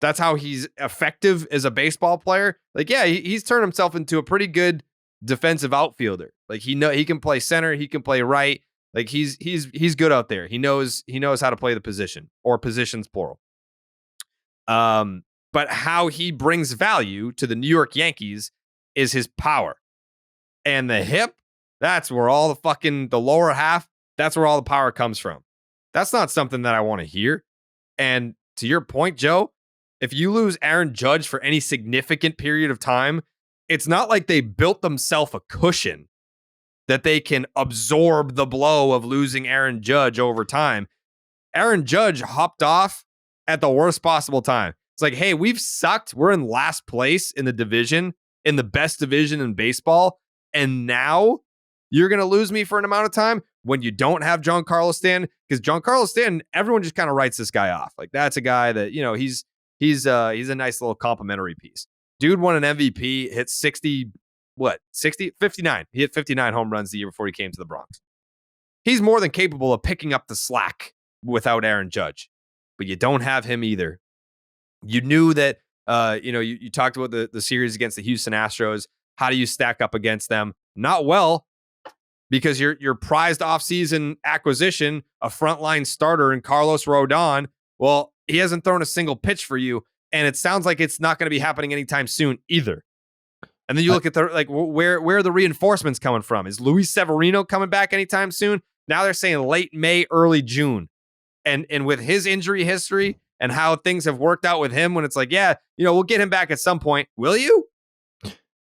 how he's effective as a baseball player. Like, yeah, he's turned himself into a pretty good defensive outfielder. Like he can play center, he can play right. Like he's good out there. He knows how to play the position, or positions plural. But how he brings value to the New York Yankees is his power. And the hip, that's where all the lower half, that's where all the power comes from. That's not something that I want to hear. And to your point, Joe, if you lose Aaron Judge for any significant period of time, it's not like they built themselves a cushion that they can absorb the blow of losing Aaron Judge over time. Aaron Judge hopped off at the worst possible time. It's like, hey, we've sucked. We're in last place in the division, in the best division in baseball. And now you're going to lose me for an amount of time when you don't have Giancarlo Stanton, because Giancarlo Stanton, everyone just kind of writes this guy off. Like that's a guy that, he's a nice little complimentary piece. Dude won an MVP, hit 59. He hit 59 home runs the year before he came to the Bronx. He's more than capable of picking up the slack without Aaron Judge. but you don't have him either. You knew that, you talked about the series against the Houston Astros. How do you stack up against them? Not well, because your prized offseason acquisition, a frontline starter in Carlos Rodon, well, he hasn't thrown a single pitch for you, and it sounds like it's not going to be happening anytime soon either. And then you look at where are the reinforcements coming from? Is Luis Severino coming back anytime soon? Now they're saying late May, early June. And with his injury history and how things have worked out with him, when it's like, yeah, we'll get him back at some point. Will you?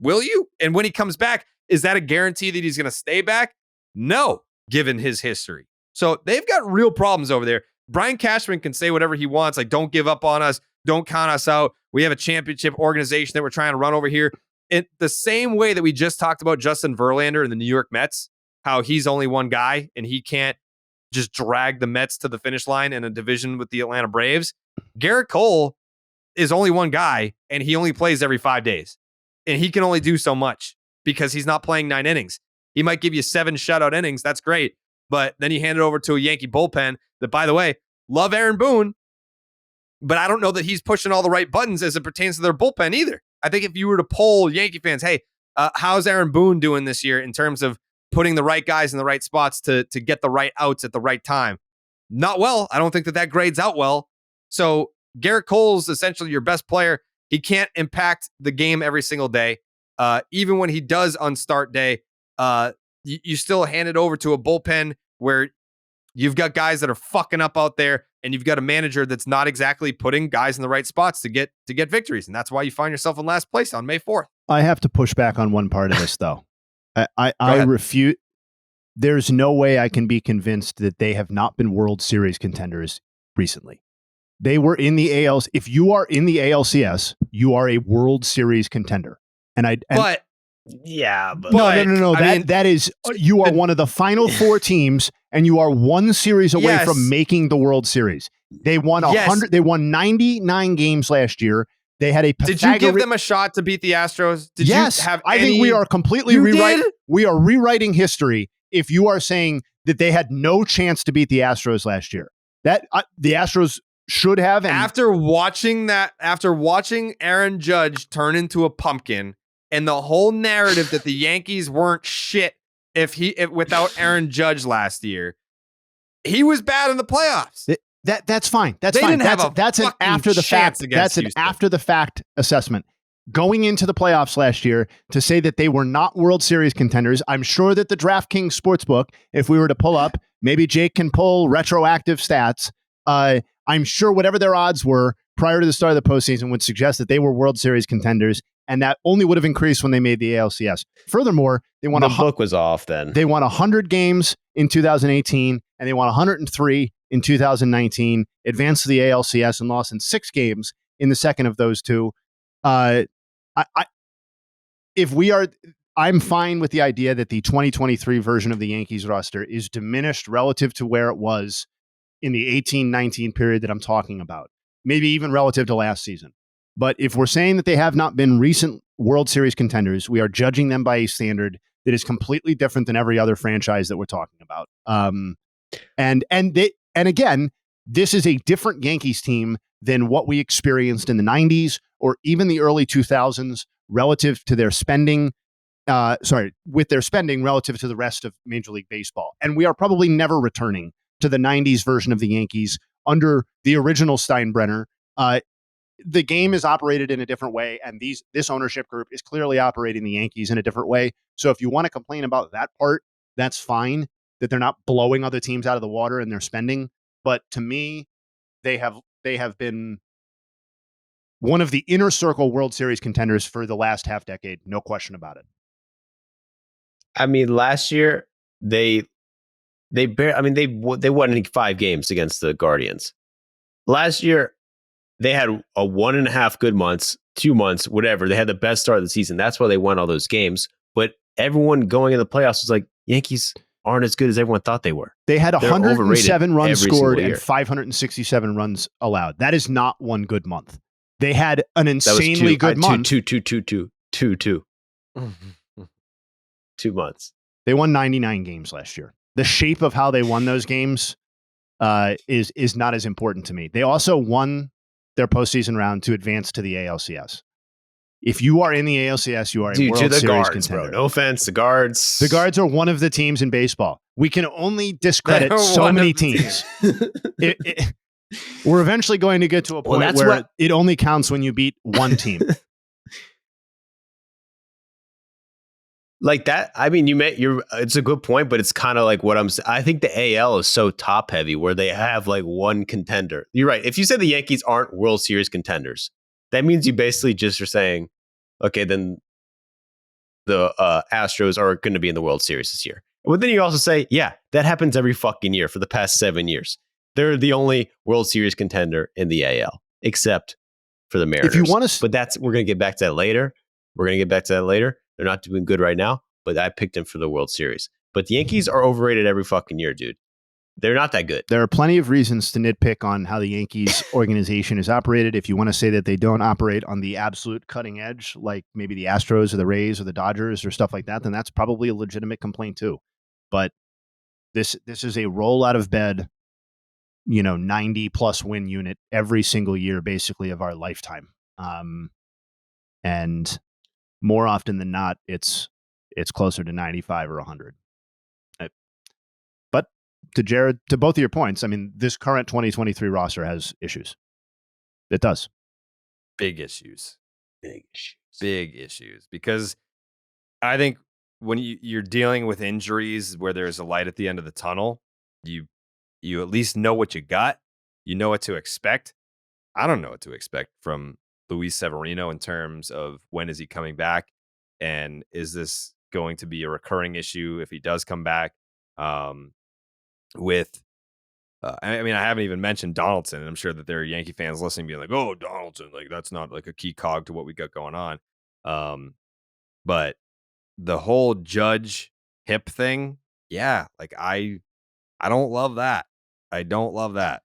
Will you? And when he comes back, is that a guarantee that he's going to stay back? No, given his history. So they've got real problems over there. Brian Cashman can say whatever he wants, like, don't give up on us, don't count us out. We have a championship organization that we're trying to run over here. In the same way that we just talked about Justin Verlander and the New York Mets, how he's only one guy and he can't just drag the Mets to the finish line in a division with the Atlanta Braves. Garrett Cole is only one guy and he only plays every 5 days. And he can only do so much because he's not playing 9 innings. He might give you 7 shutout innings. That's great. But then you hand it over to a Yankee bullpen that, by the way, love Aaron Boone, but I don't know that he's pushing all the right buttons as it pertains to their bullpen either. I think if you were to poll Yankee fans, hey, how's Aaron Boone doing this year in terms of putting the right guys in the right spots to get the right outs at the right time? Not well. I don't think that grades out well. So Garrett Cole's essentially your best player. He can't impact the game every single day. Even when he does on start day, you still hand it over to a bullpen where you've got guys that are fucking up out there, and you've got a manager that's not exactly putting guys in the right spots to get victories. And that's why you find yourself in last place on May 4th. I have to push back on one part of this, though. I refute. There's no way I can be convinced that they have not been World Series contenders recently. They were in the ALCS. If you are in the ALCS, you are a World Series contender. No. That is, you are one of the final 4 teams, and you are one series away from making the World Series. They won 100. They won 99 games last year. They had a. Did you give them a shot to beat the Astros? Did yes, you have I think we are completely rewriting. We are rewriting history. If you are saying that they had no chance to beat the Astros last year, that the Astros should have. And after watching Aaron Judge turn into a pumpkin. And the whole narrative that the Yankees weren't shit without Aaron Judge last year, he was bad in the playoffs. That's fine. That's they fine. Didn't have that's an after the fact. That's an after the fact assessment. Going into the playoffs last year to say that they were not World Series contenders, I'm sure that the DraftKings Sportsbook, if we were to pull up, maybe Jake can pull retroactive stats. I'm sure whatever their odds were prior to the start of the postseason would suggest that they were World Series contenders. And that only would have increased when they made the ALCS. Furthermore, they won the book was off then. They won 100 games in 2018, and they won 103 in 2019, advanced to the ALCS and lost in 6 games in the second of those 2. I'm fine with the idea that the 2023 version of the Yankees roster is diminished relative to where it was in the 18-19 period that I'm talking about, maybe even relative to last season. But if we're saying that they have not been recent World Series contenders, we are judging them by a standard that is completely different than every other franchise that we're talking about. And again, this is a different Yankees team than what we experienced in the 90s or even the early 2000s relative to their spending. With their spending relative to the rest of Major League Baseball. And we are probably never returning to the 90s version of the Yankees under the original Steinbrenner. The game is operated in a different way, and this ownership group is clearly operating the Yankees in a different way. So if you want to complain about that part, that's fine, that they're not blowing other teams out of the water in their spending. But to me, they have been one of the inner circle World Series contenders for the last half decade, no question about it. I mean, last year they won 5 games against the Guardians. Last year, they had a 1.5 good months, 2 months, whatever. They had the best start of the season. That's why they won all those games. But everyone going in the playoffs was like, Yankees aren't as good as everyone thought they were. They had 107 runs scored and 567 runs allowed. That is not one good month. They had an insanely good month. 2 months. They won 99 games last year. The shape of how they won those games is not as important to me. They also won their postseason round to advance to the ALCS. If you are in the ALCS, you are a World you're the Series guards, contender. bro. No offense, the guards. The Guards are one of the teams in baseball. We can only discredit They're so one many of the teams. We're eventually going to get to a point that's where what- it only counts when you beat one team. Like that. I mean, it's a good point, but it's kind of like what I think the AL is so top heavy where they have like one contender. You're right. If you said the Yankees aren't World Series contenders, that means you basically just are saying, okay, then the Astros are going to be in the World Series this year. But then you also say, yeah, that happens every fucking year for the past 7 years. They're the only World Series contender in the AL, except for the Mariners. If you want to, but we're going to get back to that later. They're not doing good right now, but I picked them for the World Series. But the Yankees are overrated every fucking year, dude. They're not that good. there are plenty of reasons to nitpick on how the Yankees organization is operated. If you want to say that they don't operate on the absolute cutting edge, like maybe the Astros or the Rays or the Dodgers or stuff like that, then that's probably a legitimate complaint too. But this is a roll out of bed, 90 plus win unit every single year, basically, of our lifetime. And more often than not, it's closer to 95 or 100. But to Jared, to both of your points, I mean, this current 2023 roster has issues. It does. Big issues. Because I think when you're dealing with injuries where there's a light at the end of the tunnel, you at least know what you got. You know what to expect. I don't know what to expect from Luis Severino in terms of when is he coming back, and is this going to be a recurring issue if he does come back? I mean, I haven't even mentioned Donaldson, and I'm sure that there are Yankee fans listening being like, oh, Donaldson, like that's not like a key cog to what we got going on. But the whole Judge hip thing, yeah, like I don't love that. I don't love that.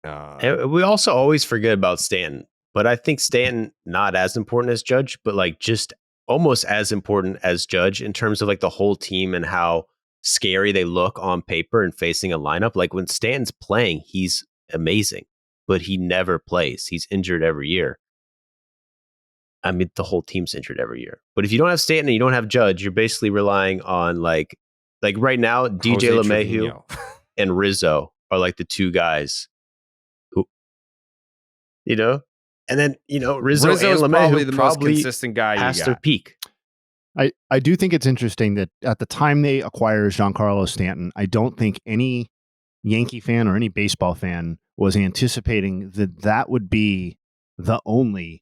And we also always forget about Stanton, but I think Stanton not as important as Judge, but like just almost as important as Judge in terms of like the whole team and how scary they look on paper and facing a lineup. Like when Stanton's playing, he's amazing, but he never plays. He's injured every year. I mean, the whole team's injured every year. But if you don't have Stanton and you don't have Judge, you're basically relying on like right now, DJ Jose LeMahieu Trevino. and Rizzo are like the two guys who, and then, Rizzo and Rizzo's LeMahieu probably the most consistent guy you past their got. peak. I do think it's interesting that at the time they acquire Giancarlo Stanton, I don't think any Yankee fan or any baseball fan was anticipating that would be the only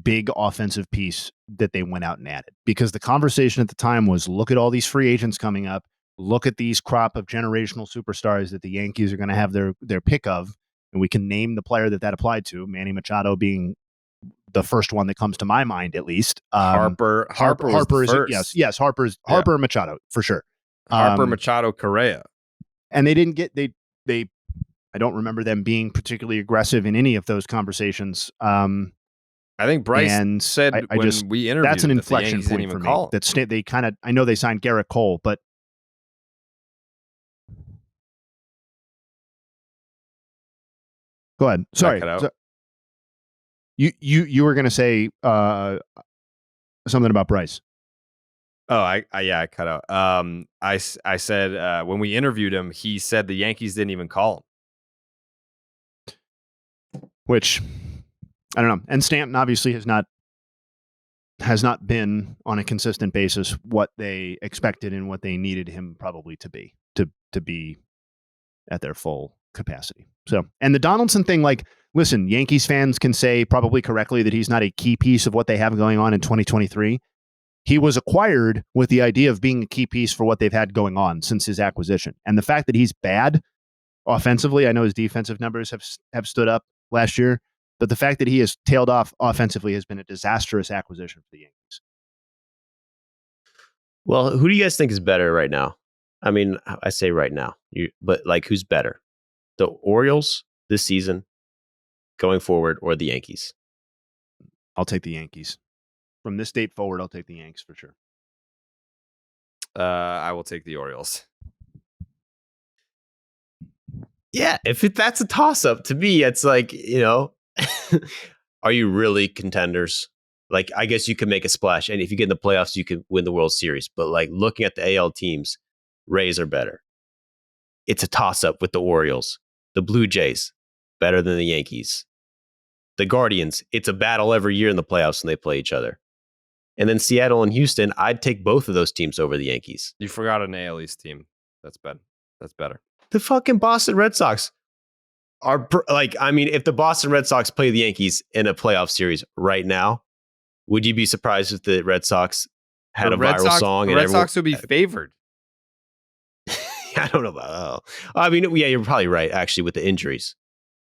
big offensive piece that they went out and added. Because the conversation at the time was, look at all these free agents coming up. Look at these crop of generational superstars that the Yankees are going to have their pick of. And we can name the player that applied to, Manny Machado being the first one that comes to my mind, at least. Harper was the first. Yes, Harper Machado for sure. Harper, Machado, Correa, and they didn't get they. I don't remember them being particularly aggressive in any of those conversations. I think Bryce said when we interviewed that's an him inflection point for me. They kind of, I know they signed Garrett Cole, but go ahead. Sorry. You were going to say something about Bryce. Oh, I cut out. I said when we interviewed him, he said the Yankees didn't even call him. Which I don't know. And Stanton obviously has not been on a consistent basis what they expected and what they needed him probably to be at their full capacity. So, and the Donaldson thing, like, listen, Yankees fans can say probably correctly that he's not a key piece of what they have going on in 2023. He was acquired with the idea of being a key piece for what they've had going on since his acquisition. And the fact that he's bad offensively, I know his defensive numbers have stood up last year, but the fact that he has tailed off offensively has been a disastrous acquisition for the Yankees. Well, who do you guys think is better right now? I mean, I say right now, but like, who's better? The Orioles this season going forward, or the Yankees? I'll take the Yankees. From this date forward, I'll take the Yanks for sure. I will take the Orioles. Yeah, that's a toss up to me, it's like, are you really contenders? Like, I guess you can make a splash, and if you get in the playoffs, you can win the World Series. But like looking at the AL teams, Rays are better. It's a toss up with the Orioles, the Blue Jays, better than the Yankees, the Guardians. It's a battle every year in the playoffs when they play each other. And then Seattle and Houston, I'd take both of those teams over the Yankees. You forgot an AL East team. That's better. The fucking Boston Red Sox are if the Boston Red Sox play the Yankees in a playoff series right now, would you be surprised if the Red Sox had a viral song? The Red Sox would be favored. I don't know about yeah, you're probably right, actually, with the injuries.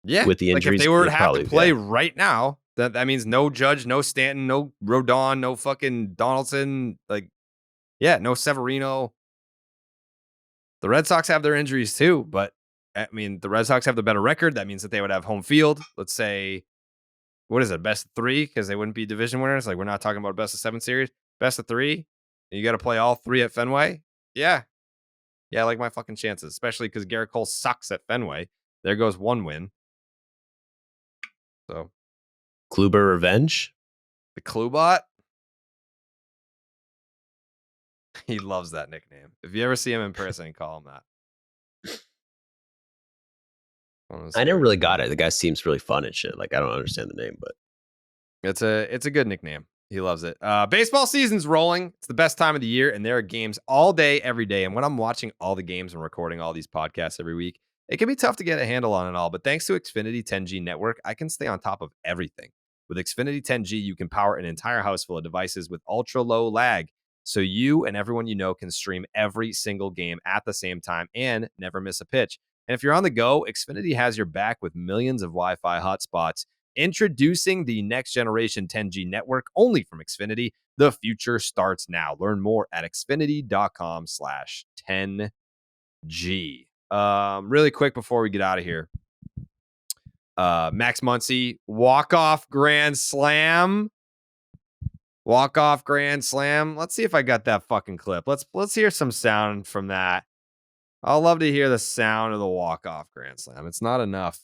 Yeah. With the injuries. Like if they were to have to play right now, that means no Judge, no Stanton, no Rodon, no fucking Donaldson. No Severino. The Red Sox have their injuries too, but I mean, the Red Sox have the better record. That means that they would have home field. Let's say, what is it, best of 3? Because they wouldn't be division winners. Like, we're not talking about best of 7 series. Best of 3. And you got to play all 3 at Fenway. Yeah. Yeah, I like my fucking chances, especially because Garrett Cole sucks at Fenway. There goes 1 win. So, Kluber revenge? The Klubot? He loves that nickname. If you ever see him in person, call him that. I never really got it. The guy seems really fun and shit. Like, I don't understand the name, but it's a good nickname. He loves it. Baseball season's rolling. It's the best time of the year, and there are games all day, every day. And when I'm watching all the games and recording all these podcasts every week, it can be tough to get a handle on it all. But thanks to Xfinity 10G network, I can stay on top of everything. With Xfinity 10G, you can power an entire house full of devices with ultra low lag, so you and everyone you know can stream every single game at the same time and never miss a pitch. And if you're on the go, Xfinity has your back with millions of Wi-Fi hotspots. Introducing the next generation 10G network only from Xfinity. The future starts now. Learn more at xfinity.com/10G. Really quick before we get out of here. Max Muncy, walk-off grand slam. Walk-off grand slam. Let's see if I got that fucking clip. Let's hear some sound from that. I'll love to hear the sound of the walk-off grand slam. It's not enough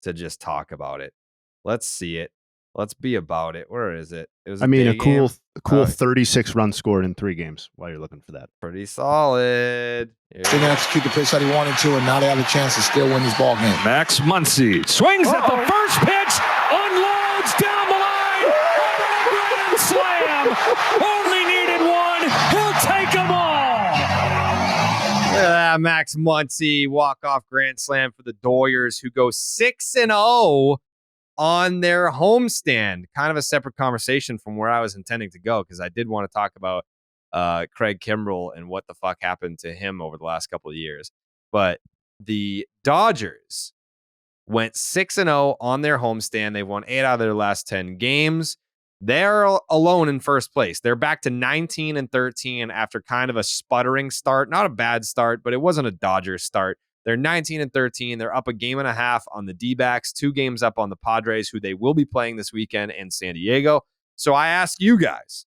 to just talk about it. Let's see it. Let's be about it. Where is it? It was a cool 36 runs scored in 3 games while you're looking for that. Pretty solid. Didn't execute the pitch that he wanted to, and now they have a chance to still win this ball game. Max Muncy swings at the first pitch, unloads down the line, grand slam. Only needed 1. He'll take them all. Look at that, Max Muncy walk-off grand slam for the Doyers, who go 6-0 on their homestand. Kind of a separate conversation from where I was intending to go, because I did want to talk about Craig Kimbrell and what the fuck happened to him over the last couple of years. But the Dodgers went 6-0 on their homestand. They've won 8 out of their last 10 games. They're alone in first place. They're back to 19-13 after kind of a sputtering start. Not a bad start, but it wasn't a Dodgers start. They're 19-13. They're up a game and a half on the D-backs, 2 games up on the Padres, who they will be playing this weekend in San Diego. So I ask you guys,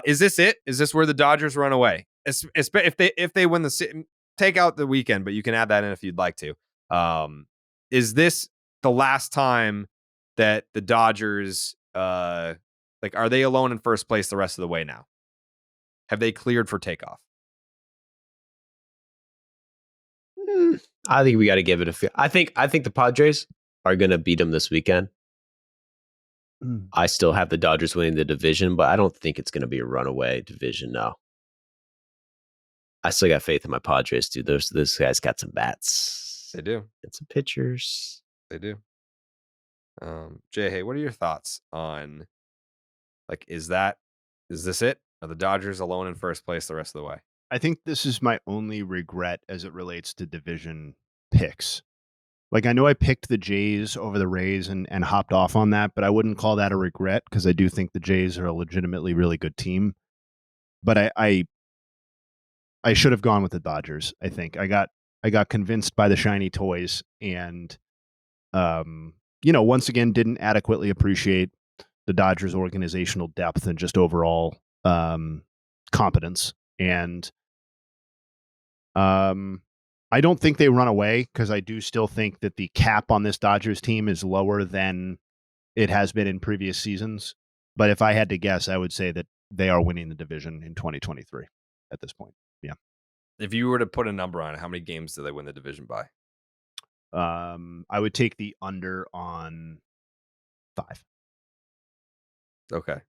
is this it? Is this where the Dodgers run away? If they win take out the weekend, but you can add that in if you'd like to. Is this the last time that the Dodgers, are they alone in first place the rest of the way now? Have they cleared for takeoff? I think we got to give it a feel. I think the Padres are going to beat them this weekend. I still have the Dodgers winning the division, but I don't think it's going to be a runaway division. No, I still got faith in my Padres, dude. Those guys got some bats. They do. And some pitchers. They do. Jay, hey, what are your thoughts on, is this it? Are the Dodgers alone in first place the rest of the way? I think this is my only regret as it relates to division picks. I know I picked the Jays over the Rays and hopped off on that, but I wouldn't call that a regret because I do think the Jays are a legitimately really good team. But I should have gone with the Dodgers. I think I got convinced by the shiny toys and, once again, didn't adequately appreciate the Dodgers' organizational depth and just overall competence. And I I don't think they run away because I do still think that the cap on this Dodgers team is lower than it has been in previous seasons. But if I had to guess, I would say that they are winning the division in 2023 at this point. Yeah. If you were to put a number on it, how many games do they win the division by? I would take the under on 5. Okay.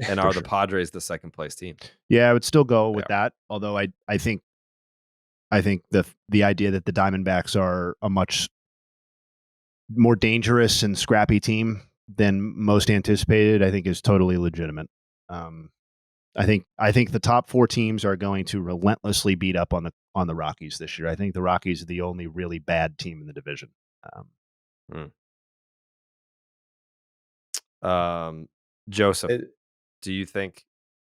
And are the Padres the second place team? Yeah, I would still go with that. Although I think the idea that the Diamondbacks are a much more dangerous and scrappy team than most anticipated, I think is totally legitimate. I think the top 4 teams are going to relentlessly beat up on the Rockies this year. I think the Rockies are the only really bad team in the division. Joseph, do you think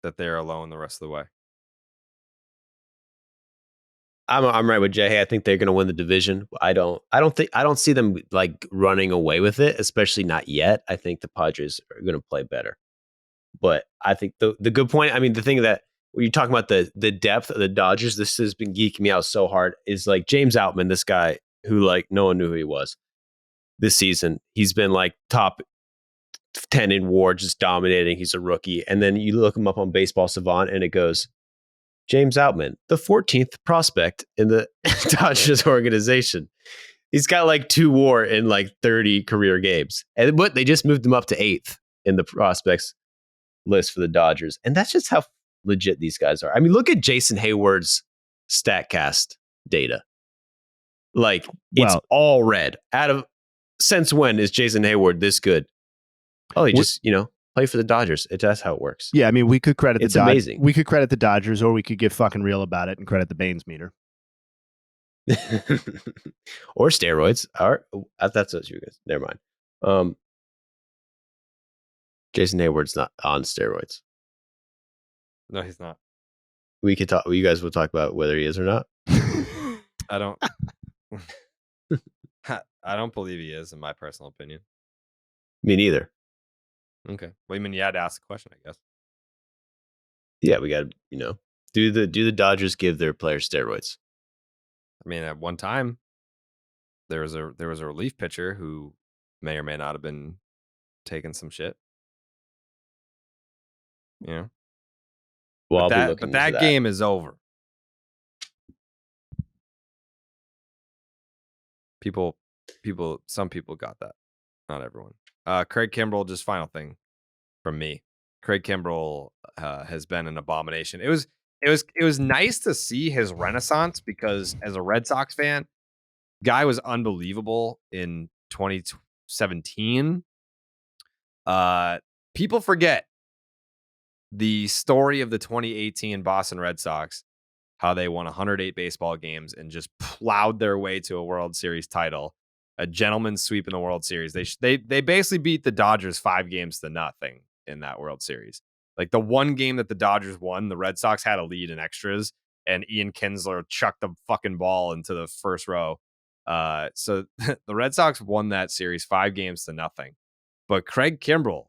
that they're alone the rest of the way? I'm right with Jay. Hey, I think they're going to win the division. I don't see them like running away with it, especially not yet. I think the Padres are going to play better. But I think the good point, I mean, the thing that when you're talking about the depth of the Dodgers, this has been geeking me out so hard, is like James Outman, this guy who like no one knew who he was this season. He's been like top 10 in WAR, just dominating. He's a rookie. And then you look him up on Baseball Savant and it goes, James Outman, the 14th prospect in the Dodgers organization. He's got like 2 WAR in like 30 career games. But they just moved him up to 8th in the prospects list for the Dodgers. And that's just how legit these guys are. I mean, look at Jason Hayward's StatCast data. Like, it's all red. Since when is Jason Hayward this good? Oh, he just, play for the Dodgers. That's how it works. Yeah, I mean, we could credit it's amazing. We could credit the Dodgers, or we could get fucking real about it and credit the Baines meter. Or steroids. That's what you guys. Never mind. Jason Hayward's not on steroids. No, he's not. We could talk. You guys will talk about whether he is or not. I don't. I don't believe he is, in my personal opinion. Me neither. Okay. Well, I mean, you had to ask the question, I guess. Yeah, we got to, do the Dodgers give their players steroids? I mean, at one time, there was a relief pitcher who may or may not have been taking some shit. Yeah. Well, but that game is over. Some people got that. Not everyone. Craig Kimbrell, just final thing from me. Craig Kimbrell has been an abomination. It was nice to see his renaissance because as a Red Sox fan, guy was unbelievable in 2017. People forget the story of the 2018 Boston Red Sox, how they won 108 baseball games and just plowed their way to a World Series title, a gentleman's sweep in the World Series. They basically beat the Dodgers 5-0 in that World Series. Like the one game that the Dodgers won, the Red Sox had a lead in extras, and Ian Kinsler chucked the fucking ball into the first row. So the Red Sox won that series 5-0. But Craig Kimbrell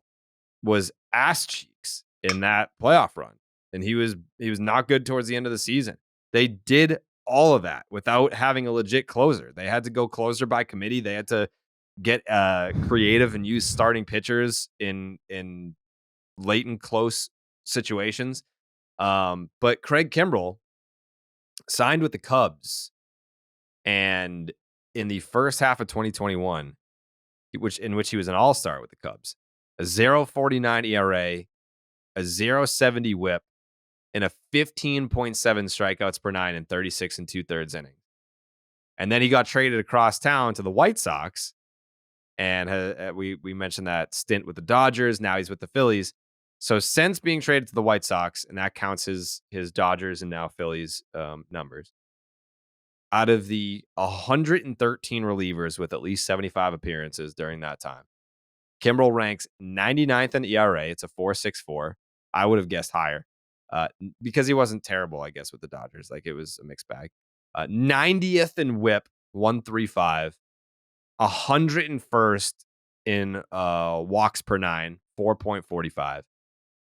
was ass cheeks in that playoff run, and he was not good towards the end of the season. They did all of that without having a legit closer. They had to go closer by committee. They had to get creative and use starting pitchers in late and close situations. But Craig Kimbrell signed with the Cubs, and in the first half of 2021, in which he was an all-star with the Cubs, a 0.49 ERA, a 0.70 WHIP, and a 15.7 strikeouts per 9 in 36 2/3 innings. And then he got traded across town to the White Sox, and we mentioned that stint with the Dodgers. Now he's with the Phillies. So since being traded to the White Sox, and that counts his Dodgers and now Phillies numbers, out of the 113 relievers with at least 75 appearances during that time, Kimbrell ranks 99th in ERA. It's a 4.64. I would have guessed higher because he wasn't terrible, I guess, with the Dodgers. Like, it was a mixed bag. 90th in WHIP, 135. 101st in walks per 9, 4.45.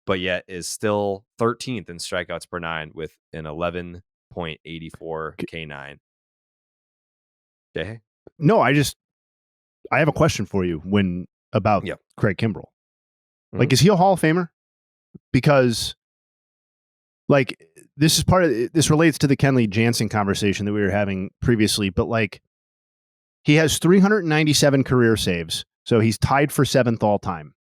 But yet is still 13th in strikeouts per 9 with an 11.84 K9. Jay? No, I have a question for you about Yep. Craig Kimbrell. Mm-hmm. Like, is he a Hall of Famer? Because like this relates to the Kenley Jansen conversation that we were having previously, but like he has 397 career saves, so he's tied for 7th all time.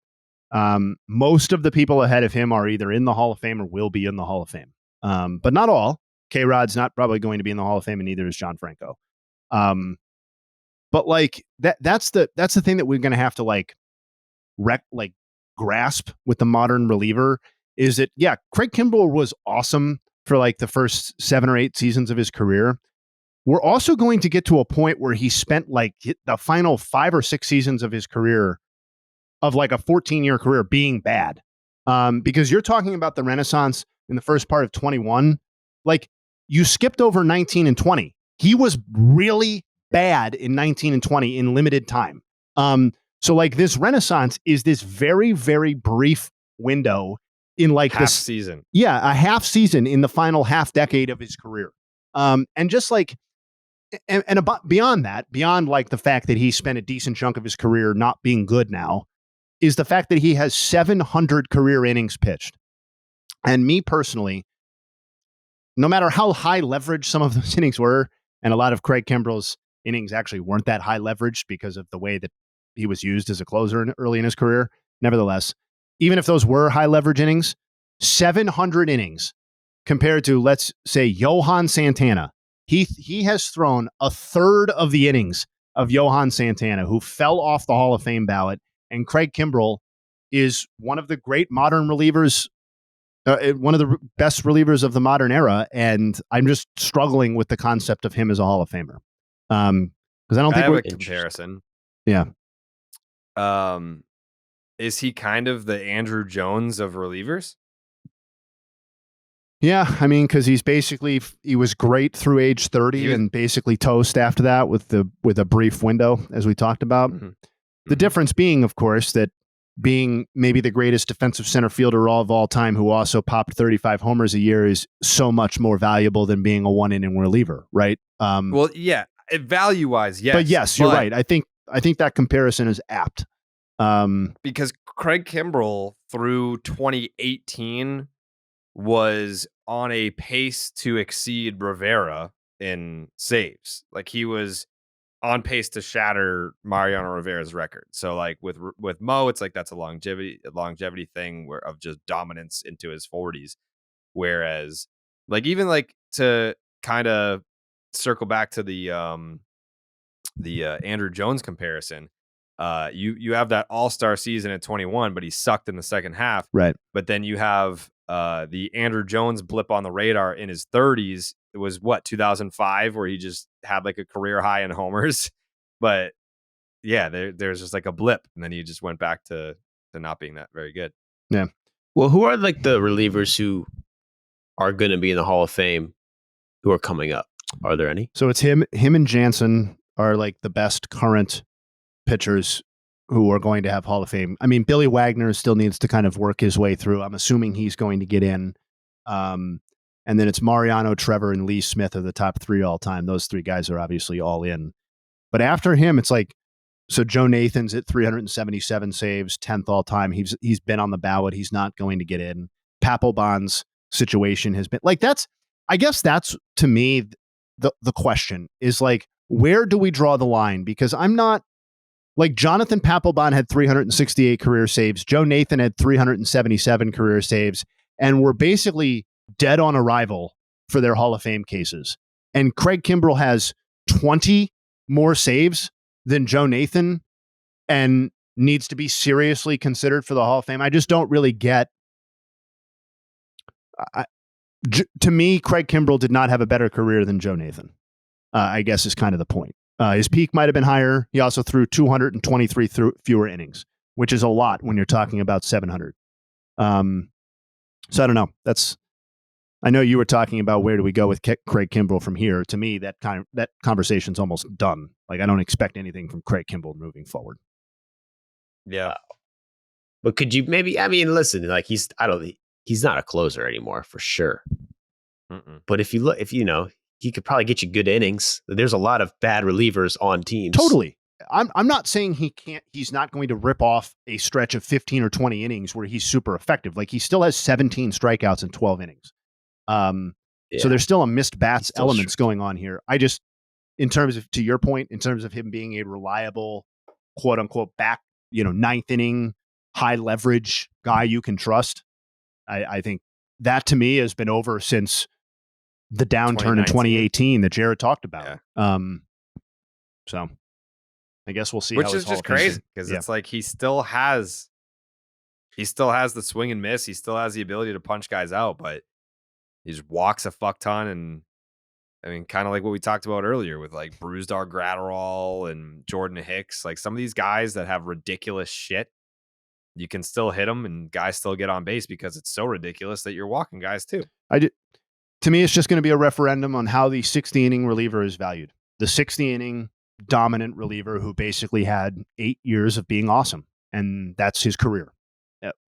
Most of the people ahead of him are either in the Hall of Fame or will be in the Hall of Fame, but not all. K-Rod's not probably going to be in the Hall of Fame, and neither is John Franco. But like that's the thing that we're going to have to like grasp with the modern reliever is that, yeah, Craig Kimbrell was awesome for like the first 7 or 8 seasons of his career. We're also going to get to a point where he spent like the final 5 or 6 seasons of his career, of like a 14-year career, being bad. Because you're talking about the Renaissance in the first part of 21. Like, you skipped over 19 and 20. He was really bad in 19 and 20 in limited time. So like this Renaissance is this very, very brief window in like half season. Yeah, a half season in the final half decade of his career. And just like, and about beyond that, beyond like the fact that he spent a decent chunk of his career not being good now, is the fact that he has 700 career innings pitched. And me personally, no matter how high leverage some of those innings were, and a lot of Craig Kimbrell's innings actually weren't that high leveraged because of the way that he was used as a closer early in his career. Nevertheless, even if those were high leverage innings, 700 innings compared to, let's say, Johan Santana. He has thrown a third of the innings of Johan Santana, who fell off the Hall of Fame ballot. And Craig Kimbrell is one of the great modern relievers, one of the best relievers of the modern era. And I'm just struggling with the concept of him as a Hall of Famer. Because I don't think I have a comparison. Yeah. Is he kind of the Andrew Jones of relievers? Yeah, I mean, because he was great through age 30 and basically toast after that with a brief window, as we talked about. Mm-hmm. The difference being, of course, that being maybe the greatest defensive center fielder of all time, who also popped 35 homers a year, is so much more valuable than being a 1-inning reliever, right? Well, yeah, value wise, yes. But yes, you're right. I think that comparison is apt. Because Craig Kimbrell through 2018 was on a pace to exceed Rivera in saves. Like, he was on pace to shatter Mariano Rivera's record. So like with Mo, it's like that's a longevity thing of just dominance into his 40s. Whereas like, even like, to kind of circle back to the Andrew Jones comparison, you have that all-star season at 21, but he sucked in the second half. Right. But then you have the Andrew Jones blip on the radar in his 30s. It was 2005, where he just had like a career high in homers. But yeah, there's just like a blip, and then he just went back to not being that very good. Yeah. Well, who are like the relievers who are going to be in the Hall of Fame who are coming up? Are there any? So it's him and Jansen are like the best current pitchers who are going to have Hall of Fame. I mean, Billy Wagner still needs to kind of work his way through. I'm assuming he's going to get in. And then it's Mariano, Trevor, and Lee Smith are the top 3 all time. Those 3 guys are obviously all in. But after him, it's like, so Joe Nathan's at 377 saves, 10th all time. He's been on the ballot. He's not going to get in. Papelbon's situation has been like, I guess that's, to me, the question is like, where do we draw the line? Because I'm not, like, Jonathan Papelbon had 368 career saves. Joe Nathan had 377 career saves, and we're basically dead on arrival for their Hall of Fame cases. And Craig Kimbrell has 20 more saves than Joe Nathan and needs to be seriously considered for the Hall of Fame. I just don't really get. To me, Craig Kimbrell did not have a better career than Joe Nathan, I guess is kind of the point. His peak might have been higher. He also threw 223 fewer innings, which is a lot when you're talking about 700. So I don't know. I know you were talking about where do we go with Craig Kimbrell from here. To me, that conversation's almost done. Like, I don't expect anything from Craig Kimbrell moving forward. Yeah. But could you maybe, I mean, listen, like he's not a closer anymore for sure. Mm-mm. But if you he could probably get you good innings. There's a lot of bad relievers on teams. Totally. I'm not saying he's not going to rip off a stretch of 15 or 20 innings where he's super effective. Like he still has 17 strikeouts in 12 innings. So there's still a missed bats elements going on here. I just, in terms of, to your point, in terms of him being a reliable, quote unquote, back, ninth inning, high leverage guy you can trust. I think that to me has been over since the downturn in 2018 that Jared talked about. Yeah. So I guess we'll see. Which how is just crazy because it's like he still has the swing and miss. He still has the ability to punch guys out, but he just walks a fuck ton. And I mean, kind of like what we talked about earlier with like Brusdar Gratterall and Jordan Hicks. Like some of these guys that have ridiculous shit, you can still hit them and guys still get on base because it's so ridiculous that you're walking guys too. To me, it's just going to be a referendum on how the 60 inning reliever is valued. The 60 inning dominant reliever who basically had 8 years of being awesome, and that's his career.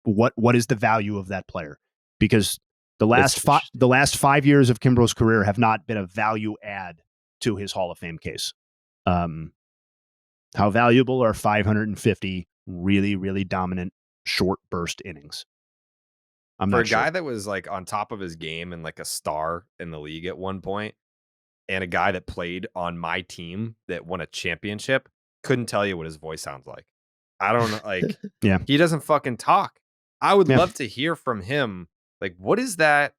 What is the value of that player? Because the last 5 years of Kimbrel's career have not been a value add to his Hall of Fame case. How valuable are 550 really, really dominant short burst innings? I'm For not a sure. guy that was like on top of his game and like a star in the league at one point, and a guy that played on my team that won a championship, couldn't tell you what his voice sounds like. I don't know. Like, Yeah. He doesn't fucking talk. I would love to hear from him. Like, what is that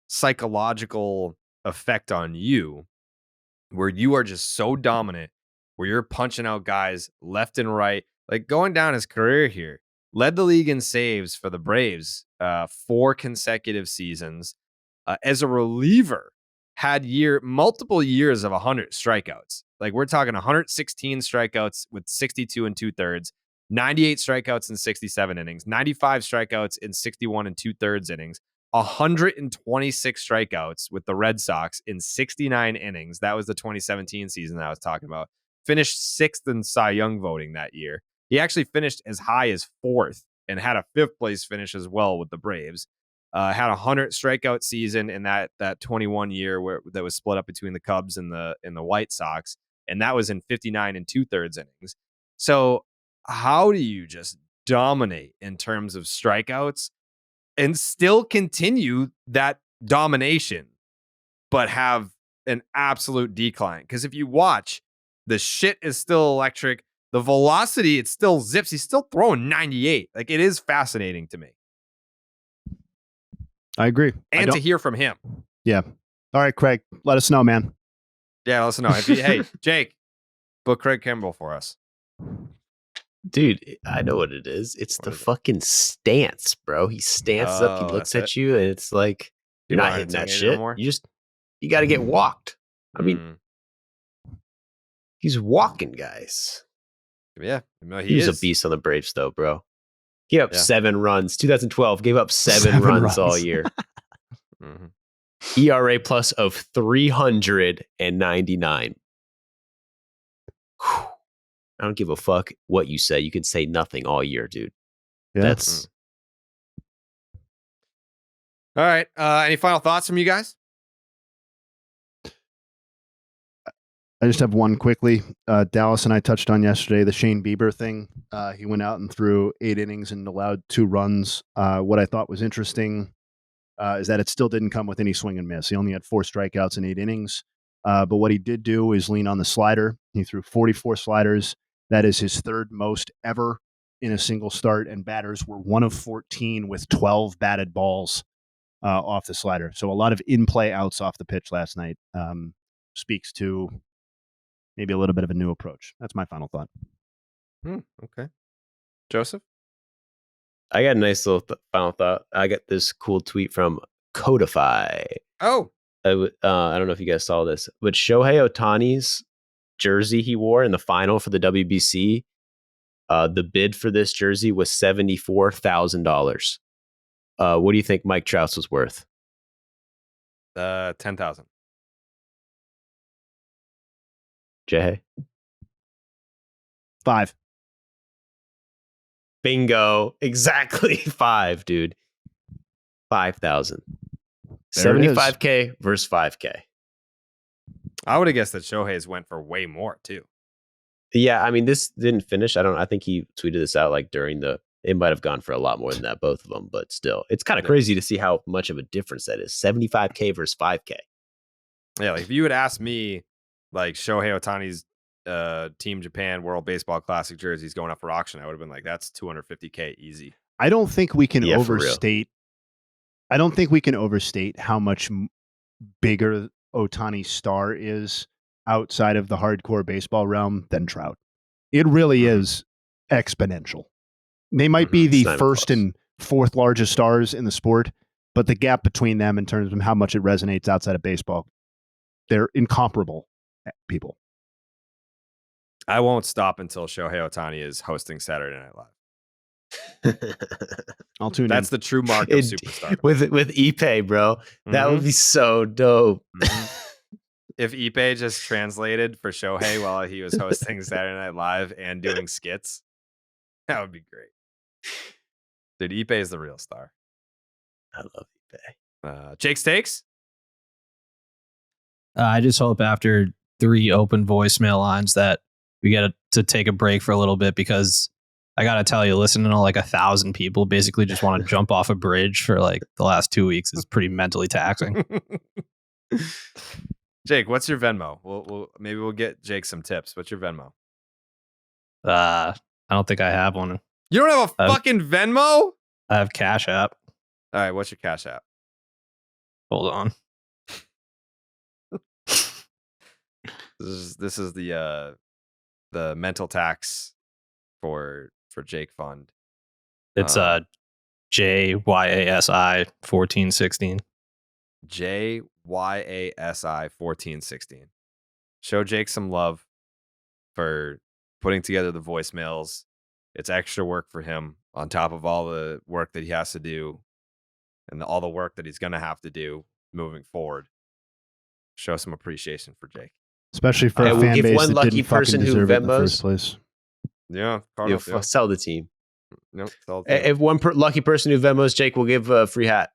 psychological effect on you where you are just so dominant, where you're punching out guys left and right, like going down his career here, led the league in saves for the Braves 4 consecutive seasons. As a reliever, had multiple years of 100 strikeouts. Like we're talking 116 strikeouts with 62 and 2/3, 98 strikeouts in 67 innings, 95 strikeouts in 61 and 2/3 innings, 126 strikeouts with the Red Sox in 69 innings. That was the 2017 season that I was talking about. Finished 6th in Cy Young voting that year. He actually finished as high as 4th and had a 5th place finish as well with the Braves. Had a 100 strikeout season in that 21 year that was split up between the Cubs and the White Sox, and that was in 59 and 2/3 innings. So how do you just dominate in terms of strikeouts and still continue that domination, but have an absolute decline? Because if you watch, the shit is still electric. The velocity, it still zips. He's still throwing 98. Like it is fascinating to me. I agree. And to hear from him. Yeah. All right, Craig, let us know, man. Yeah, let us know. Hey, Jake, book Craig Kimbrel for us. Dude, I know what it is. It's the fucking stance, bro. He stances up, he looks at you, and it's like, you're not hitting that shit. Anymore? You got to get walked. I mean, he's walking guys. Yeah. No, he was a beast on the Braves, though, bro. Gave up 7 runs. 2012 gave up 7 runs all year. ERA plus of 399. Whew. I don't give a fuck what you say. You can say nothing all year, dude. Yeah. That's all right. Any final thoughts from you guys? I just have one quickly. Dallas and I touched on yesterday the Shane Bieber thing. He went out and threw 8 innings and allowed 2 runs. What I thought was interesting is that it still didn't come with any swing and miss. He only had 4 strikeouts in 8 innings. But what he did do is lean on the slider. He threw 44 sliders. That is his 3rd most ever in a single start, and batters were 1 of 14 with 12 batted balls off the slider. So a lot of in-play outs off the pitch last night. Speaks to maybe a little bit of a new approach. That's my final thought. Okay. Joseph? I got a nice little final thought. I got this cool tweet from Codify. Oh. I don't know if you guys saw this, but Shohei Ohtani's jersey he wore in the final for the WBC, the bid for this jersey was $74,000. What do you think Mike Trout's was worth? 10,000. Jay? 5. Bingo. Exactly 5, dude. 5,000. There it is. 75K versus 5K. I would have guessed that Shohei's went for way more too. Yeah, I mean, this didn't finish. I think he tweeted this out like during the. It might have gone for a lot more than that, both of them, but still, it's kind of crazy to see how much of a difference that is. 75K versus 5K. Yeah, like if you had asked me, like Shohei Ohtani's Team Japan World Baseball Classic jerseys going up for auction, I would have been like, that's 250K easy. I don't think we can Yeah, for real. overstate. I don't think we can overstate how much bigger Ohtani's star is outside of the hardcore baseball realm than Trout. It really is exponential. They might be the first and fourth largest stars in the sport, but the gap between them in terms of how much it resonates outside of baseball, they're incomparable people. I won't stop until Shohei Ohtani is hosting Saturday Night Live. I'll tune in. That's the true mark of superstar. With Ippei, bro. That would be so dope. If Ippei just translated for Shohei while he was hosting Saturday Night Live and doing skits, that would be great. Dude, Ippei is the real star. I love Ippei. Jake's takes? I just hope after 3 open voicemail lines that we get to take a break for a little bit, because I got to tell you, listening to like 1,000 people basically just want to jump off a bridge for like the last 2 weeks is pretty mentally taxing. Jake, what's your Venmo? Maybe we'll get Jake some tips. What's your Venmo? I don't think I have one. You don't have a fucking Venmo? I have Cash App. All right, what's your Cash App? Hold on. This is the mental tax for Jake Fund. It's JYASI 1416. JYASI 1416. Show Jake some love for putting together the voicemails. It's extra work for him on top of all the work that he has to do and all the work that he's going to have to do moving forward. Show some appreciation for Jake. Especially for a we'll fan give base one that lucky didn't fucking person who deserve it in the Venmos. first place. Yeah. Cardinals, yeah. Sell the team. Nope, sell the team. If one lucky person who Venmos Jake will give a free hat.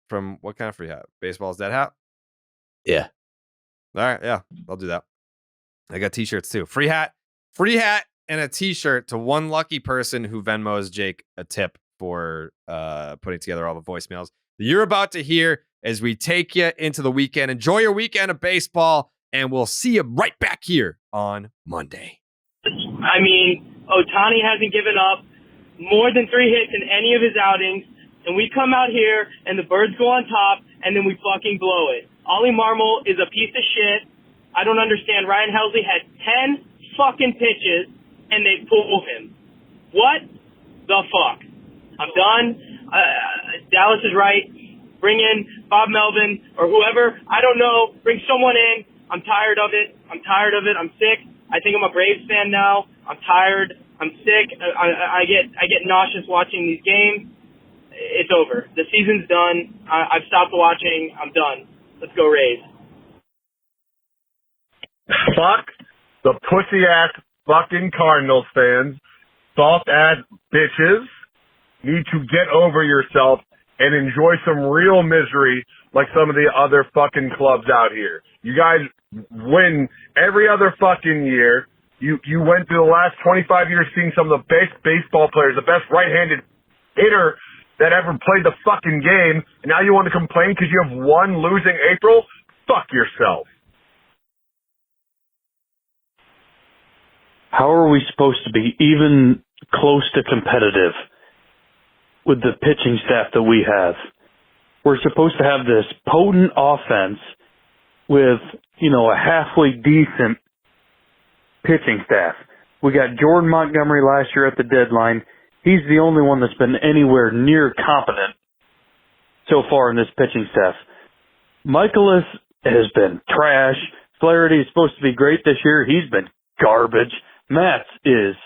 From what kind of free hat? Baseball's dead hat? Yeah. All right, yeah, I'll do that. I got t-shirts too. Free hat, and a t-shirt to one lucky person who Venmos Jake a tip for putting together all the voicemails that you're about to hear as we take you into the weekend. Enjoy your weekend of baseball, and we'll see you right back here on Monday. I mean, Ohtani hasn't given up more than 3 hits in any of his outings, and we come out here and the birds go on top, and then we fucking blow it. Ollie Marmol is a piece of shit. I don't understand. Ryan Helsley had 10 fucking pitches, and they pull him. What the fuck? I'm done. Dallas is right. Bring in Bob Melvin or whoever. I don't know. Bring someone in. I'm tired of it. I'm sick. I think I'm a Braves fan now. I'm tired. I'm sick. I get nauseous watching these games. It's over. The season's done. I've stopped watching. I'm done. Let's go Rays. Fuck the pussy-ass fucking Cardinals fans. Soft-ass bitches need to get over yourself and enjoy some real misery like some of the other fucking clubs out here. You guys win every other fucking year. You went through the last 25 years seeing some of the best baseball players, the best right-handed hitter that ever played the fucking game, and now you want to complain because you have one losing April? Fuck yourself. How are we supposed to be even close to competitive with the pitching staff that we have? We're supposed to have this potent offense with, a halfway decent pitching staff. We got Jordan Montgomery last year at the deadline. He's the only one that's been anywhere near competent so far in this pitching staff. Michaelis has been trash. Flaherty is supposed to be great this year. He's been garbage. Matz is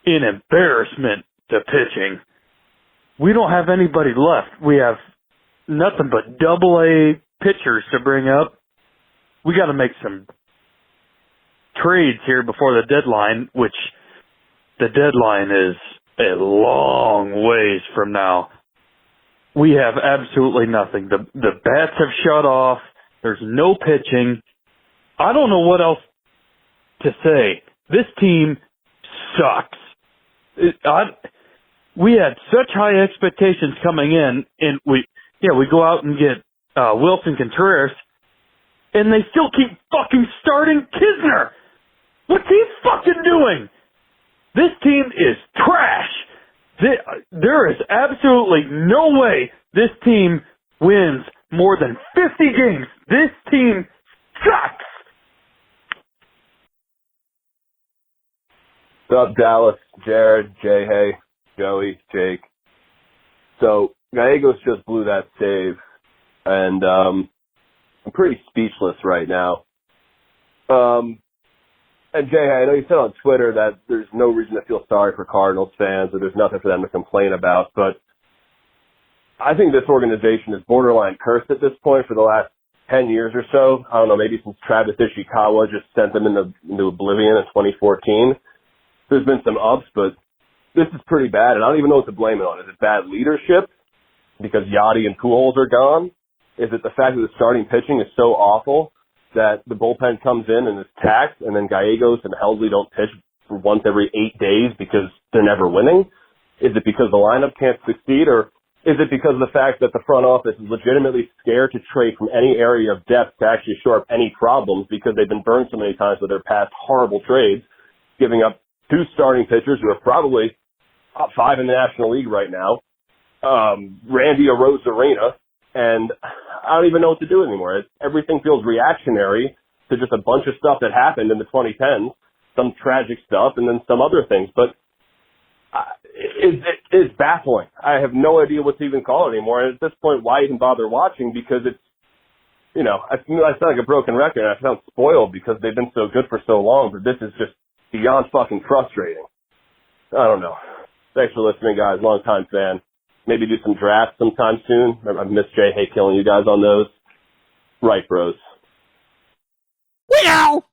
an embarrassment to pitching. We don't have anybody left. We have nothing but double-A pitchers to bring up. We got to make some trades here before the deadline, which the deadline is a long ways from now. We have absolutely nothing. The bats have shut off. There's no pitching. I don't know what else to say. This team sucks. We had such high expectations coming in, and we go out and get Wilson Contreras, and they still keep fucking starting Kisner. What's he fucking doing? This team is trash. There is absolutely no way this team wins more than 50 games. This team sucks. What's up, Dallas? Jared, Jay, hey, Joey, Jake. So Gallegos just blew that save, and I'm pretty speechless right now. And Jay, I know you said on Twitter that there's no reason to feel sorry for Cardinals fans, or there's nothing for them to complain about, but I think this organization is borderline cursed at this point for the last 10 years or so. I don't know, maybe since Travis Ishikawa just sent them into oblivion in 2014. There's been some ups, but this is pretty bad, and I don't even know what to blame it on. Is it bad leadership because Yachty and Pujols are gone? Is it the fact that the starting pitching is so awful that the bullpen comes in and is taxed, and then Gallegos and Helsley don't pitch for once every 8 days because they're never winning? Is it because the lineup can't succeed, or is it because of the fact that the front office is legitimately scared to trade from any area of depth to actually shore up any problems because they've been burned so many times with their past horrible trades, giving up 2 starting pitchers who are probably top 5 in the National League right now, Randy Arozarena, and I don't even know what to do anymore. Everything feels reactionary to just a bunch of stuff that happened in the 2010s, some tragic stuff, and then some other things. But it's baffling. I have no idea what to even call it anymore. And at this point, why even bother watching? Because it's, I sound like a broken record, and I sound spoiled because they've been so good for so long, but this is just beyond fucking frustrating. I don't know. Thanks for listening, guys. Long-time fan. Maybe do some drafts sometime soon. I've missed Jay Hay killing you guys on those. Right, bros. Meow!